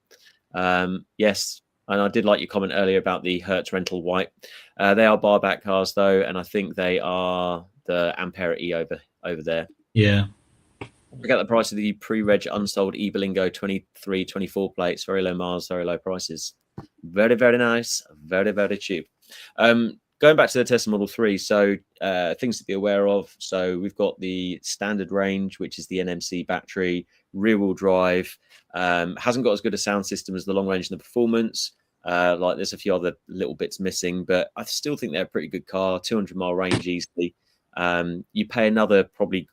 Yes, And I did like your comment earlier about the Hertz Rental White. They are bar back cars though, and I think they are the Ampera E over there. Yeah. Look at the price of the pre-reg unsold eBelingo 23, 24 plates. Very low miles, very low prices. Very, very nice. Very, very cheap. Going back to the Tesla Model 3, so things to be aware of. So we've got the standard range, which is the NMC battery, rear-wheel drive. Hasn't got as good a sound system as the long range and the performance. Like there's a few other little bits missing, but I still think they're a pretty good car. 200-mile range easily. You pay another probably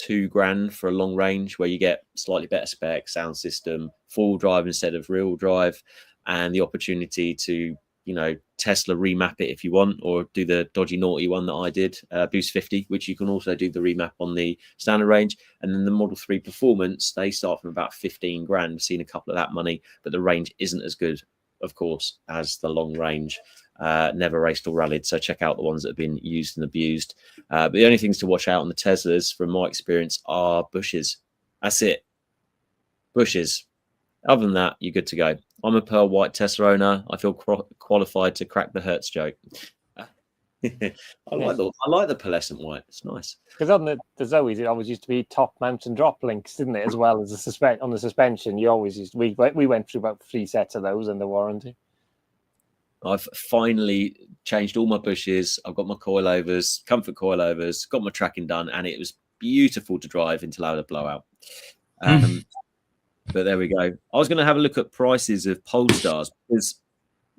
$2,000 for a long range, where you get slightly better spec, sound system, four-wheel drive instead of rear-wheel drive, and the opportunity to, you know, Tesla remap it if you want, or do the dodgy naughty one that I did, Boost 50, which you can also do the remap on the standard range. And then the Model 3 Performance, they start from about $15,000. I've seen a couple of that money, but the range isn't as good, of course, as the long range. Never raced or rallied, so check out the ones that have been used and abused. But the only things to watch out on the Teslas, from my experience, are bushes. That's it. Bushes. Other than that, you're good to go. I'm a pearl white Tesla owner. I feel qualified to crack the Hertz joke. I like the pearlescent white. It's nice. Because on the Zoes, it always used to be top mount and drop links, didn't it? As well as on the suspension, you always used. We went through about 3 sets of those under warranty. I've finally changed all my bushes. I've got my coilovers, comfort coilovers, got my tracking done, and it was beautiful to drive until I had a blowout. But there we go. I was going to have a look at prices of Polestars, because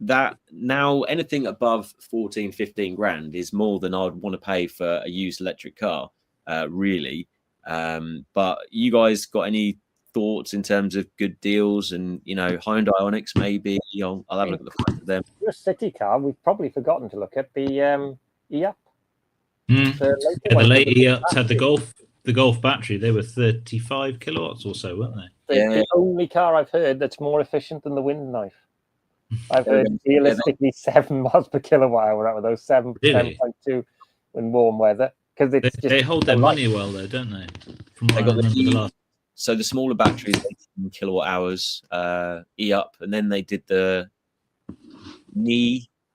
that now anything above 14, 15 grand is more than I'd want to pay for a used electric car, really. But you guys got any thoughts in terms of good deals and, you know, Hyundai Ioniqs maybe? I'll have a look at the price of them. For a city car, we've probably forgotten to look at the E-Up. The late E-Ups had the Golf battery. They were 35 kilowatts or so, weren't they? The only car I've heard that's more efficient than the Wind Knife. I've heard realistically 7 miles per kilowatt hour out of those 7.2 in warm weather. Because they hold their money well, though, don't they? From what I remember the last. So the smaller batteries, 18 kilowatt hours, E-Up, and then they did the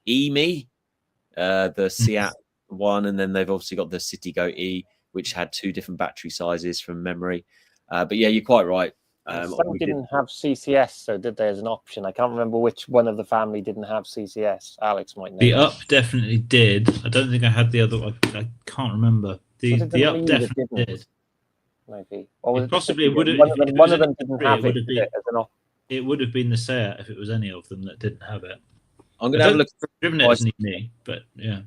E-Me, the Seat one, and then they've obviously got the Citigo E, which had 2 different battery sizes from memory. But yeah, you're quite right. Some didn't have CCS, so did they as an option? I can't remember which one of the family didn't have CCS. Alex might know. The Up definitely did. I don't think I had the other one. I can't remember. The Up definitely did. Maybe. Or possibly would have. One of them didn't have it. It would have been the Seat if it was any of them that didn't have it. I'm going to have a look. Driven it isn't me, but yeah.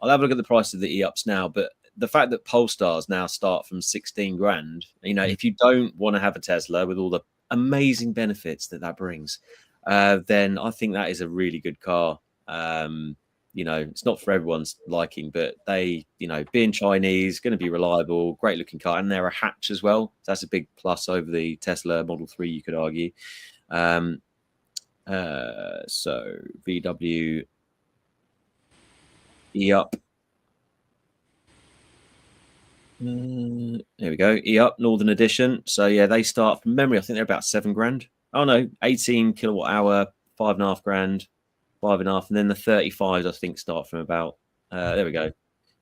I'll have a look at the price of the E-Ups now, but the fact that Polestars now start from 16 grand, you know, if you don't want to have a Tesla with all the amazing benefits that brings, then I think that is a really good car. You know, it's not for everyone's liking, but they, you know, being Chinese, going to be reliable, great looking car, and they're a hatch as well. So that's a big plus over the Tesla Model 3, you could argue. So VW E-Up. There we go. E-Up Northern Edition. So yeah, they start from memory. I think they're about 7 grand. Oh no, 18 kilowatt hour, 5.5 grand, 5.5, and then the 35s I think start from about. There we go.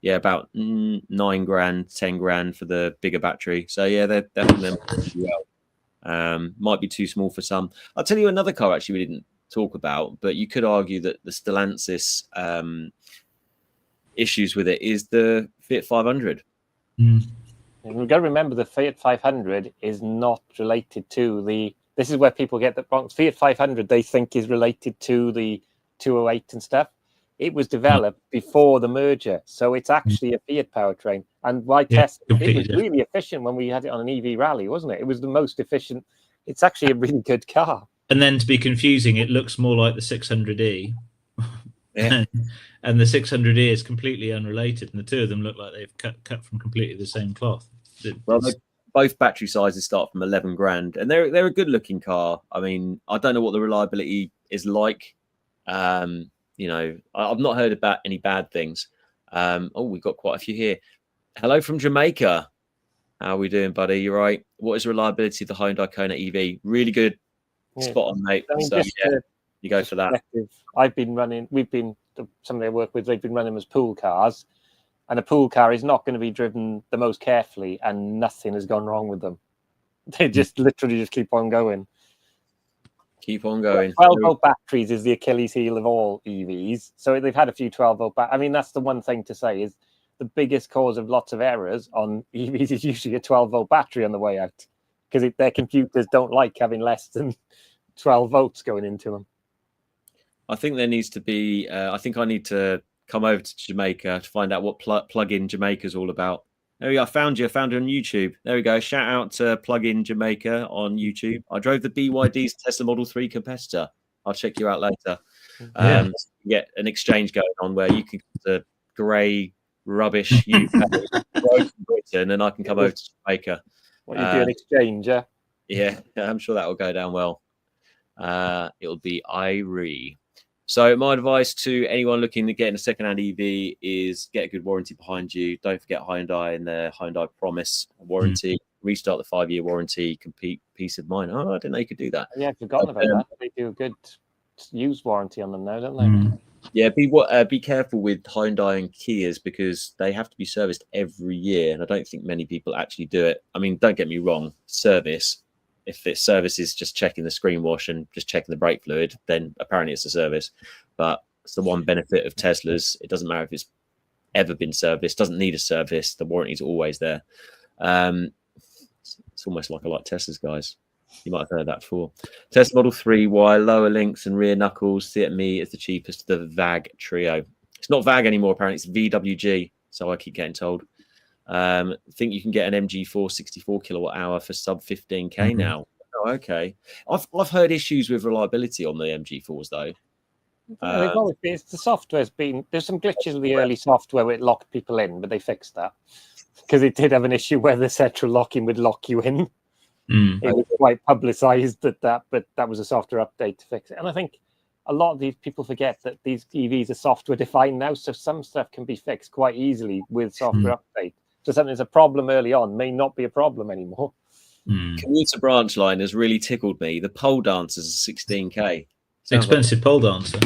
Yeah, about 9 grand, 10 grand for the bigger battery. So yeah, they're them well. Might be too small for some. I'll tell you another car actually we didn't talk about, but you could argue that the Stellantis issues with it is the Fiat 500. And we've got to remember the Fiat 500 is not related to the. This is where people get the wrong. Fiat 500 they think is related to the 208 and stuff. It was developed before the merger, so it's actually a Fiat powertrain. And why test? It was really efficient when we had it on an EV rally, wasn't it? It was the most efficient. It's actually a really good car. And then to be confusing, it looks more like the 600e. Yeah. And the 600e is completely unrelated, and the two of them look like they've cut from completely the same cloth. Well, both battery sizes start from 11 grand, and they're a good looking car. I mean, I don't know what the reliability is like. You know, I've not heard about any bad things. We've got quite a few here. Hello from Jamaica. How are we doing, buddy? You right? What is the reliability of the Hyundai Kona EV? Really good. Spot on, mate. I mean, You go for that. Somebody I work with, they've been running them as pool cars, and a pool car is not going to be driven the most carefully, and nothing has gone wrong with them. They just literally just keep on going. Keep on going. 12-volt batteries is the Achilles heel of all EVs. So they've had a few 12-volt I mean, that's the one thing to say is the biggest cause of lots of errors on EVs is usually a 12-volt battery on the way out, because their computers don't like having less than 12 volts going into them. I think there needs to be, I think I need to come over to Jamaica to find out what plug-in Jamaica is all about. There we go. I found you on YouTube. There we go. Shout out to Plug-in Jamaica on YouTube. I drove the BYD's Tesla Model 3 competitor. I'll check you out later. Get an exchange going on where you can the grey rubbish UK from Britain, and I can come over to Jamaica. What you do an exchange, yeah? Yeah, I'm sure that will go down well. It'll be Irie. So my advice to anyone looking to get in a second-hand EV is get a good warranty behind you. Don't forget Hyundai and their Hyundai Promise warranty. Restart the 5-year warranty. Complete peace of mind. Oh, I didn't know you could do that. Yeah, I've forgotten about that. They do a good used warranty on them now, don't they? Yeah, be careful with Hyundai and Kias because they have to be serviced every year, and I don't think many people actually do it. I mean, don't get me wrong, service. If this service is just checking the screen wash and just checking the brake fluid, then apparently it's a service. But it's the one benefit of Teslas. It doesn't matter if it's ever been serviced, doesn't need a service. The warranty is always there. It's almost like I like Teslas, guys. You might have heard that before. Tesla Model 3, why lower links and rear knuckles? See at me, it's the cheapest, the VAG Trio. It's not VAG anymore, apparently. It's VWG. So I keep getting told. Think you can get an MG4 64 kilowatt hour for sub 15k now. Oh, okay. I've heard issues with reliability on the MG4s though. It's the software's been there's some glitches with the early software where it locked people in, but they fixed that because it did have an issue where the central locking would lock you in. It was quite publicized but that was a software update to fix it. And I think a lot of these people forget that these EVs are software defined now, so some stuff can be fixed quite easily with software update. So something that's a problem early on may not be a problem anymore. Commuter branch line has really tickled me. The pole dancers are 16k. Expensive pole dancer.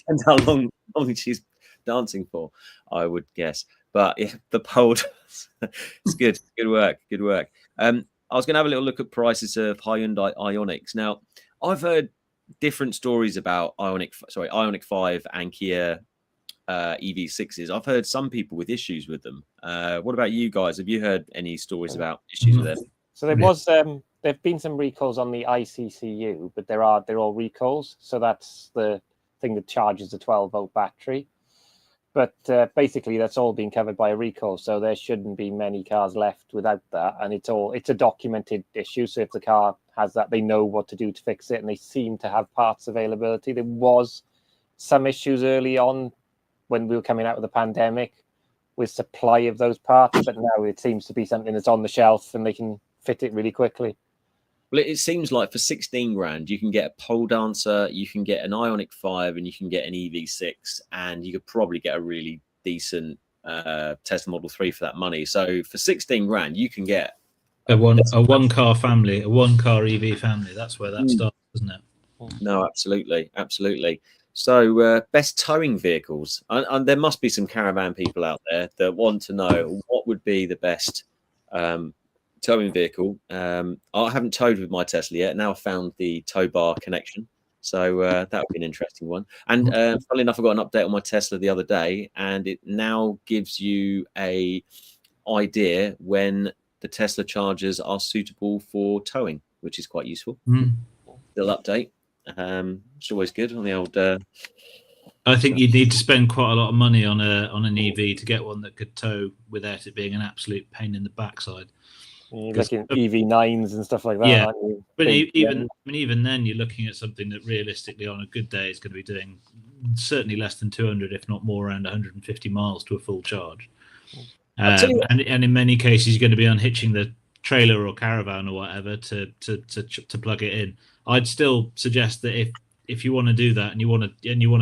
And how long she's dancing for, I would guess. But yeah, the pole dance. It's good. Good work. I was going to have a little look at prices of Hyundai Ioniqs. Now, I've heard different stories about Ioniq 5 and Kia EV6s. I've heard some people with issues with them. What about you guys? Have you heard any stories about issues with them? So there've been some recalls on the ICCU, but they're all recalls. So that's the thing that charges the 12-volt battery. But basically, that's all been covered by a recall. So there shouldn't be many cars left without that. And it's a documented issue. So if the car has that, they know what to do to fix it. And they seem to have parts availability. There was some issues early on when we were coming out of the pandemic with supply of those parts. But now it seems to be something that's on the shelf and they can fit it really quickly. Well, it seems like for 16 grand, you can get a pole dancer, you can get an Ioniq 5, and you can get an EV6, and you could probably get a really decent Tesla Model 3 for that money. So for 16 grand, you can get a one-car family, a one-car EV family. That's where that starts, isn't it? No, absolutely. So best towing vehicles. And there must be some caravan people out there that want to know what would be the best towing vehicle. I haven't towed with my Tesla yet. Now I've found the tow bar connection, so that would be an interesting one. And funnily enough, I got an update on my Tesla the other day, and it now gives you a idea when the Tesla chargers are suitable for towing, which is quite useful. Little update. It's always good on the old. I think you'd need to spend quite a lot of money on an EV to get one that could tow without it being an absolute pain in the backside. You're looking at EV9s and stuff like that. Yeah, aren't you? but even then, you're looking at something that realistically, on a good day, is going to be doing certainly less than 200, if not more, around 150 miles to a full charge. And in many cases, you're going to be unhitching the trailer or caravan or whatever to plug it in. I'd still suggest that if you want to do that and you want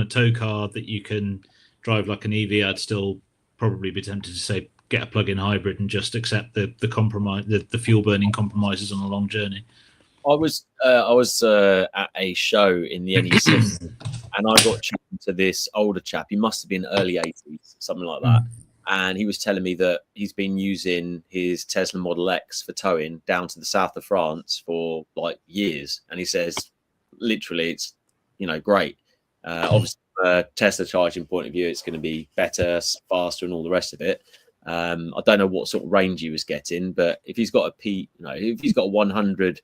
a tow car that you can drive like an EV, I'd still probably be tempted to say get a plug-in hybrid and just accept the compromise, the fuel burning compromises on a long journey. I was at a show in the NEC, and I got chatting to this older chap. He must have been early 80s, something like that. And he was telling me that he's been using his Tesla Model X for towing down to the south of France for like years. And he says, literally, it's, you know, great. Obviously, from a Tesla charging point of view, it's going to be better, faster, and all the rest of it. I don't know what sort of range he was getting, but if he's got if he's got a 100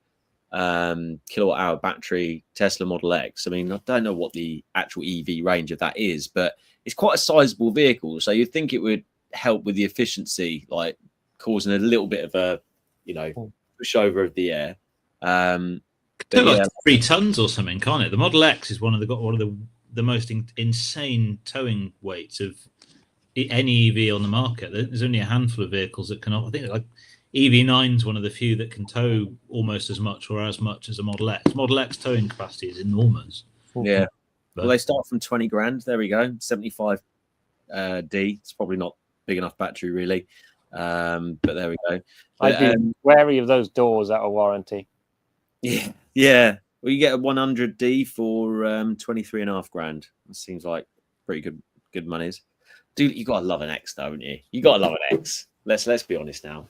kilowatt hour battery Tesla Model X, I mean, I don't know what the actual EV range of that is, but it's quite a sizable vehicle. So you'd think it would help with the efficiency, like causing a little bit of a, you know, pushover of the air. But like 3 tons or something, can't it? The Model X is one of the most insane towing weights of any EV on the market. There's only a handful of vehicles that can. I think like EV9 is one of the few that can tow almost as much or as much as a Model X. Model X towing capacity is enormous. Yeah. Well, they start from 20 grand. There we go. 75 D. It's probably not big enough battery, really. But there we go. But, I'd be wary of those doors out of warranty. Yeah. Yeah. Well, you get a 100 D for 23.5 grand. That seems like pretty good monies. Dude, you gotta love an X, though, haven't you? You gotta love an X. Let's be honest now.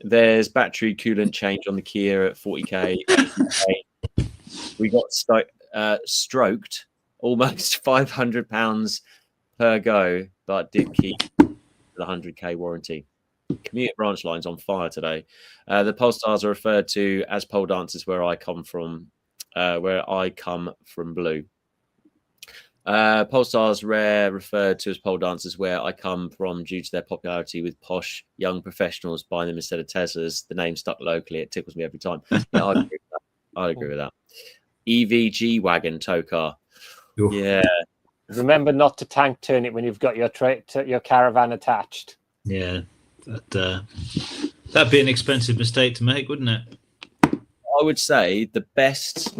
There's battery coolant change on the Kia at 40k. 80K. We got stroked almost £500 per go, but did keep the 100k warranty. Commute branch lines on fire today. The Polestars are referred to as pole dancers where I come from Blue. Polestars rare referred to as pole dancers where I come from due to their popularity with posh young professionals buying them instead of Teslas. The name stuck locally. It tickles me every time. Yeah, I'd agree with that. EV G-Wagon tow car. Oof. Yeah. Remember not to tank turn it when you've got your caravan attached. Yeah. That'd be an expensive mistake to make, wouldn't it? I would say the best,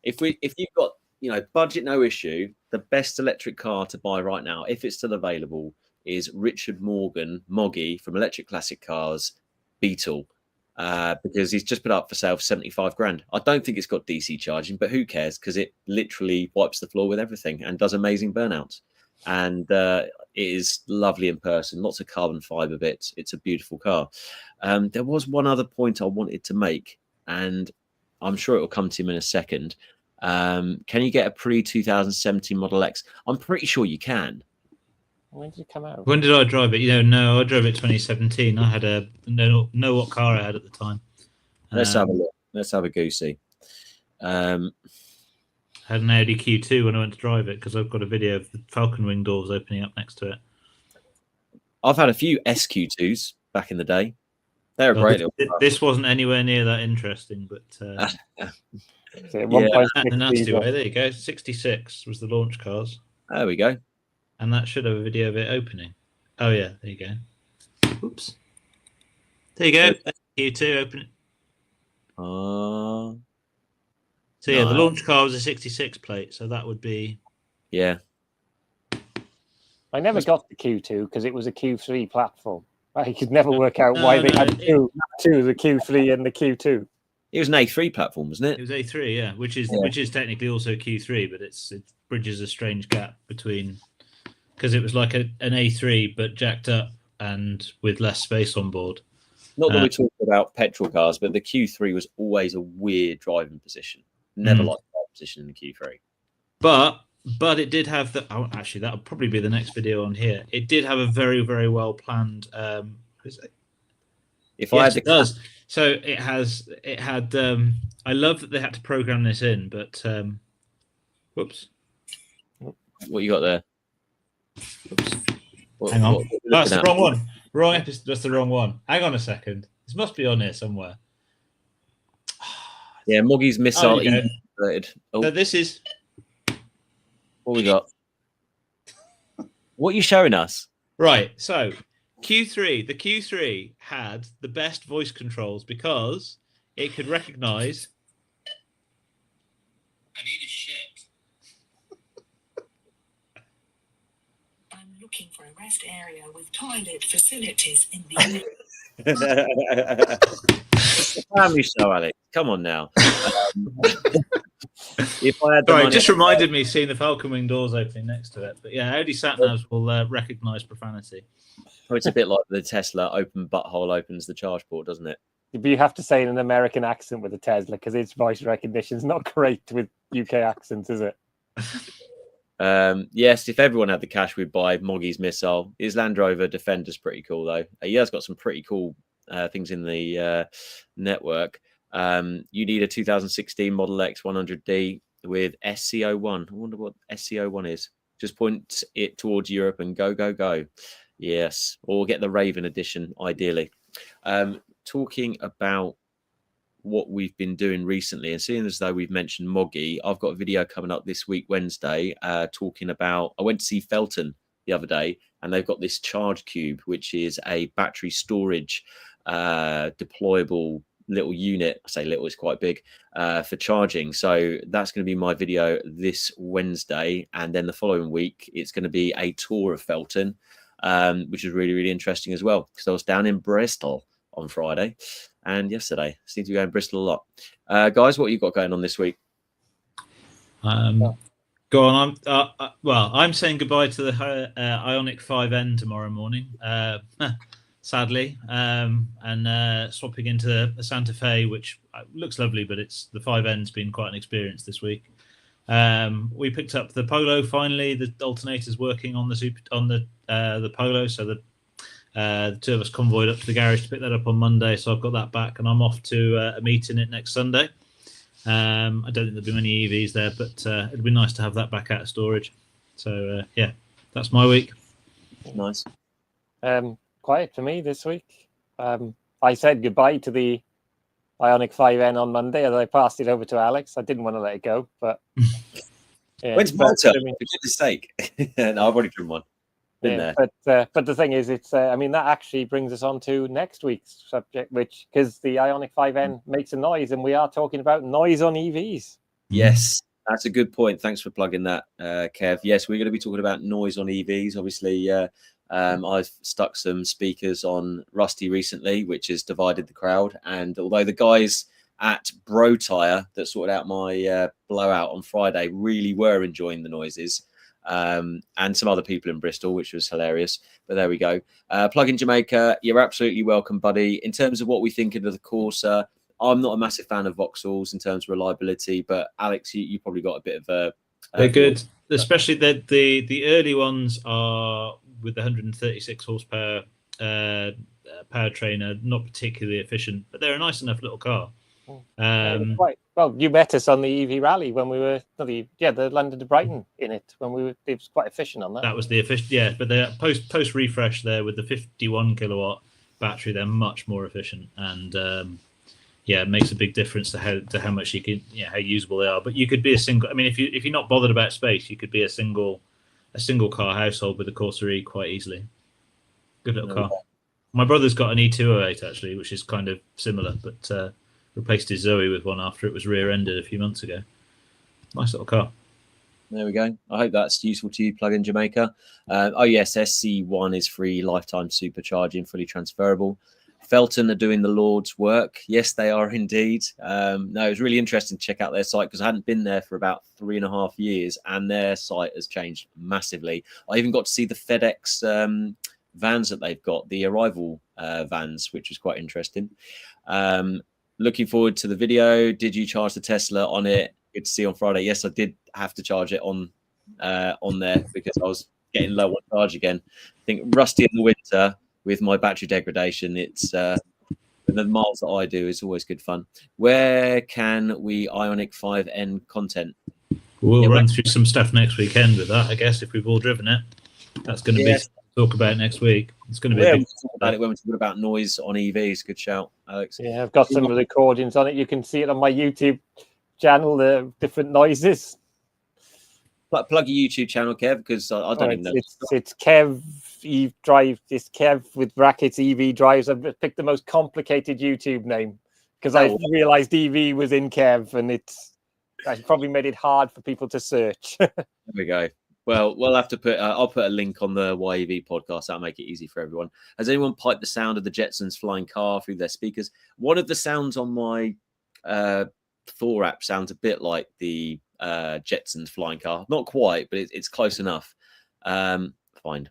if you've got, you know, budget no issue, the best electric car to buy right now, if it's still available, is Richard Moggy from Electric Classic Cars Beetle, because he's just put up for sale for 75 grand. I don't think it's got DC charging, but who cares? Because it literally wipes the floor with everything and does amazing burnouts. And it is lovely in person, lots of carbon fiber bits. It's a beautiful car. There was one other point I wanted to make, and I'm sure it will come to him in a second. Can you get a pre-2017 Model X? I'm pretty sure you can. When did it come out? When did I drive it? No, I drove it 2017. I had know what car I had at the time. Let's have a look. Let's have a goosey. I had an Audi Q2 when I went to drive it because I've got a video of the Falcon Wing doors opening up next to it. I've had a few SQ2s back in the day. They're great. This wasn't anywhere near that interesting, but so yeah, nasty way. There you go. 66 was the launch cars. There we go. And that should have a video of it opening. Oh yeah, there you go. Oops. There you go. Q2 open it. So yeah, the launch car was a 66 plate, so that would be. Yeah. I never got the Q2 because it was a Q3 platform. I could never work out why they had two, the Q3 and the Q2. It was an A3 platform, wasn't it? It was A3, yeah, which is technically also Q3, but it bridges a strange gap between, because it was like an A3 but jacked up and with less space on board. Not that we're talking about petrol cars, but the Q3 was always a weird driving position. Never liked the driving position in the Q3. But it did have actually that would probably be the next video on here. It did have a very, very well planned. It does. So it had. I love that they had to program this in, but whoops. What you got there? Oops. Hang on. That's the wrong one. Wrong episode. That's the wrong one. Hang on a second. This must be on here somewhere. Yeah, Moggy's missile. So this is. What we got? What are you showing us? Right. So Q3. The Q3 had the best voice controls because it could recognize. I need a shit. I'm looking for a rest area with toilet facilities in the family show, Alex. Come on now. If I had the Sorry, money, it just reminded me seeing the Falcon Wing doors opening next to it. But yeah, only sat-navs will recognise profanity. oh, it's a bit like the Tesla open butthole opens the charge port, doesn't it? But you have to say in an American accent with a Tesla because its voice recognition is not great with UK accents, is it? Yes, if everyone had the cash, we'd buy Moggy's missile. His Land Rover Defender's pretty cool, though. He has got some pretty cool things in the network. You need a 2016 Model X 100D with SCO1. I wonder what SCO1 is. Just point it towards Europe and go, go, go. Yes, or get the Raven edition, ideally. Talking about what we've been doing recently, and seeing as though we've mentioned Moggy, I've got a video coming up this week, Wednesday, talking about, I went to see Felton the other day, and they've got this Charge Cube, which is a battery storage deployable little unit. I say little, it's quite big, for charging. So that's going to be my video this Wednesday, and then the following week it's going to be a tour of Felton, which is really, really interesting as well, because I was down in Bristol on Friday and yesterday. Seem to be going Bristol a lot. Guys, what you got going on this week? Go on. I'm saying goodbye to the Ioniq 5N tomorrow morning, sadly, and swapping into a Santa Fe, which looks lovely, but the 5N's been quite an experience this week. We picked up the Polo finally. The alternator's working on the Polo, so the two of us convoyed up to the garage to pick that up on Monday. So I've got that back, and I'm off to a meeting it next Sunday. I don't think there'll be many EVs there, but it'd be nice to have that back out of storage. So yeah, that's my week. Nice. Quiet for me this week. I said goodbye to the Ioniq 5N on Monday, and I passed it over to Alex. I didn't want to let it go, but yeah, when's Malta? For goodness sake! No, I've already driven one. Been there. But the thing is, it's I mean, that actually brings us on to next week's subject, which, because the Ioniq 5N makes a noise, and we are talking about noise on EVs. Yes, that's a good point. Thanks for plugging that, Kev. Yes, we're going to be talking about noise on EVs. Obviously, I've stuck some speakers on Rusty recently, which has divided the crowd. And although the guys at Bro Tire that sorted out my blowout on Friday really were enjoying the noises, and some other people in Bristol, which was hilarious. But there we go. Plug-in Jamaica, you're absolutely welcome, buddy. In terms of what we think of the Corsa, I'm not a massive fan of Vauxhalls in terms of reliability, but Alex, you probably got a bit of a... They're good, especially the early ones are with the 136 horsepower powertrain are not particularly efficient, but they're a nice enough little car. Well, you met us on the EV rally when we were the London to Brighton in it when we were. It was quite efficient on that. That was the efficient, yeah. But the post refresh there with the 51 kilowatt battery, they're much more efficient, and it makes a big difference to how much you can, how usable they are. But you could be a single. I mean, if you're not bothered about space, you could be a single car household with a Corsa E quite easily. Good little car. My brother's got an E208 actually, which is kind of similar, but replaced his Zoe with one after it was rear-ended a few months ago. Nice little car. There we go. I hope that's useful to you, Plug-in Jamaica. Oh yes, SC1 is free, lifetime supercharging, fully transferable. Felton are doing the Lord's work. Yes, they are indeed. No, it was really interesting to check out their site because I hadn't been there for about 3.5 years, and their site has changed massively. I even got to see the FedEx vans that they've got, the arrival vans, which was quite interesting. Looking forward to the video. Did you charge the Tesla on it? Good to see on Friday. Yes, I did have to charge it on there because I was getting low on charge again. I think rusty in the winter with my battery degradation. It's the miles that I do is always good fun. Where can we Ioniq 5N content? We'll run through some stuff next weekend with that, I guess, if we've all driven it. That's going to be talk about next week. It's going to be we'll talk about it when we're talking about noise on EVs. Good shout, Alex. Yeah, I've got some of the recordings on it. You can see it on my YouTube channel, the different noises. Plug your YouTube channel, Kev, because I don't even know. It's Kev EV Drive. It's Kev with brackets EV Drives. I've picked the most complicated YouTube name because I realized EV was in Kev, and I probably made it hard for people to search. There we go. Well, we'll have to put. I'll put a link on the YEV podcast. That'll make it easy for everyone. Has anyone piped the sound of the Jetsons flying car through their speakers? One of the sounds on my Thor app sounds a bit like the Jetsons flying car. Not quite, but it's close enough. Fine.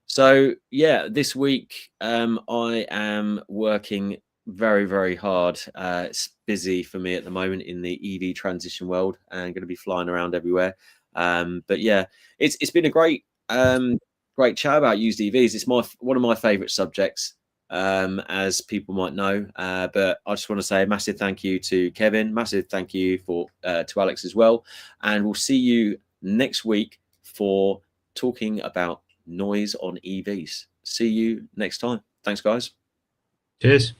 So yeah, this week I am working very, very hard. It's busy for me at the moment in the EV transition world, and going to be flying around everywhere. But yeah, it's been a great chat about used EVs. It's one of my favorite subjects, as people might know. But I just want to say a massive thank you to Kevin, massive thank you to Alex as well, and we'll see you next week for talking about noise on EVs. See you next time. Thanks, guys. Cheers.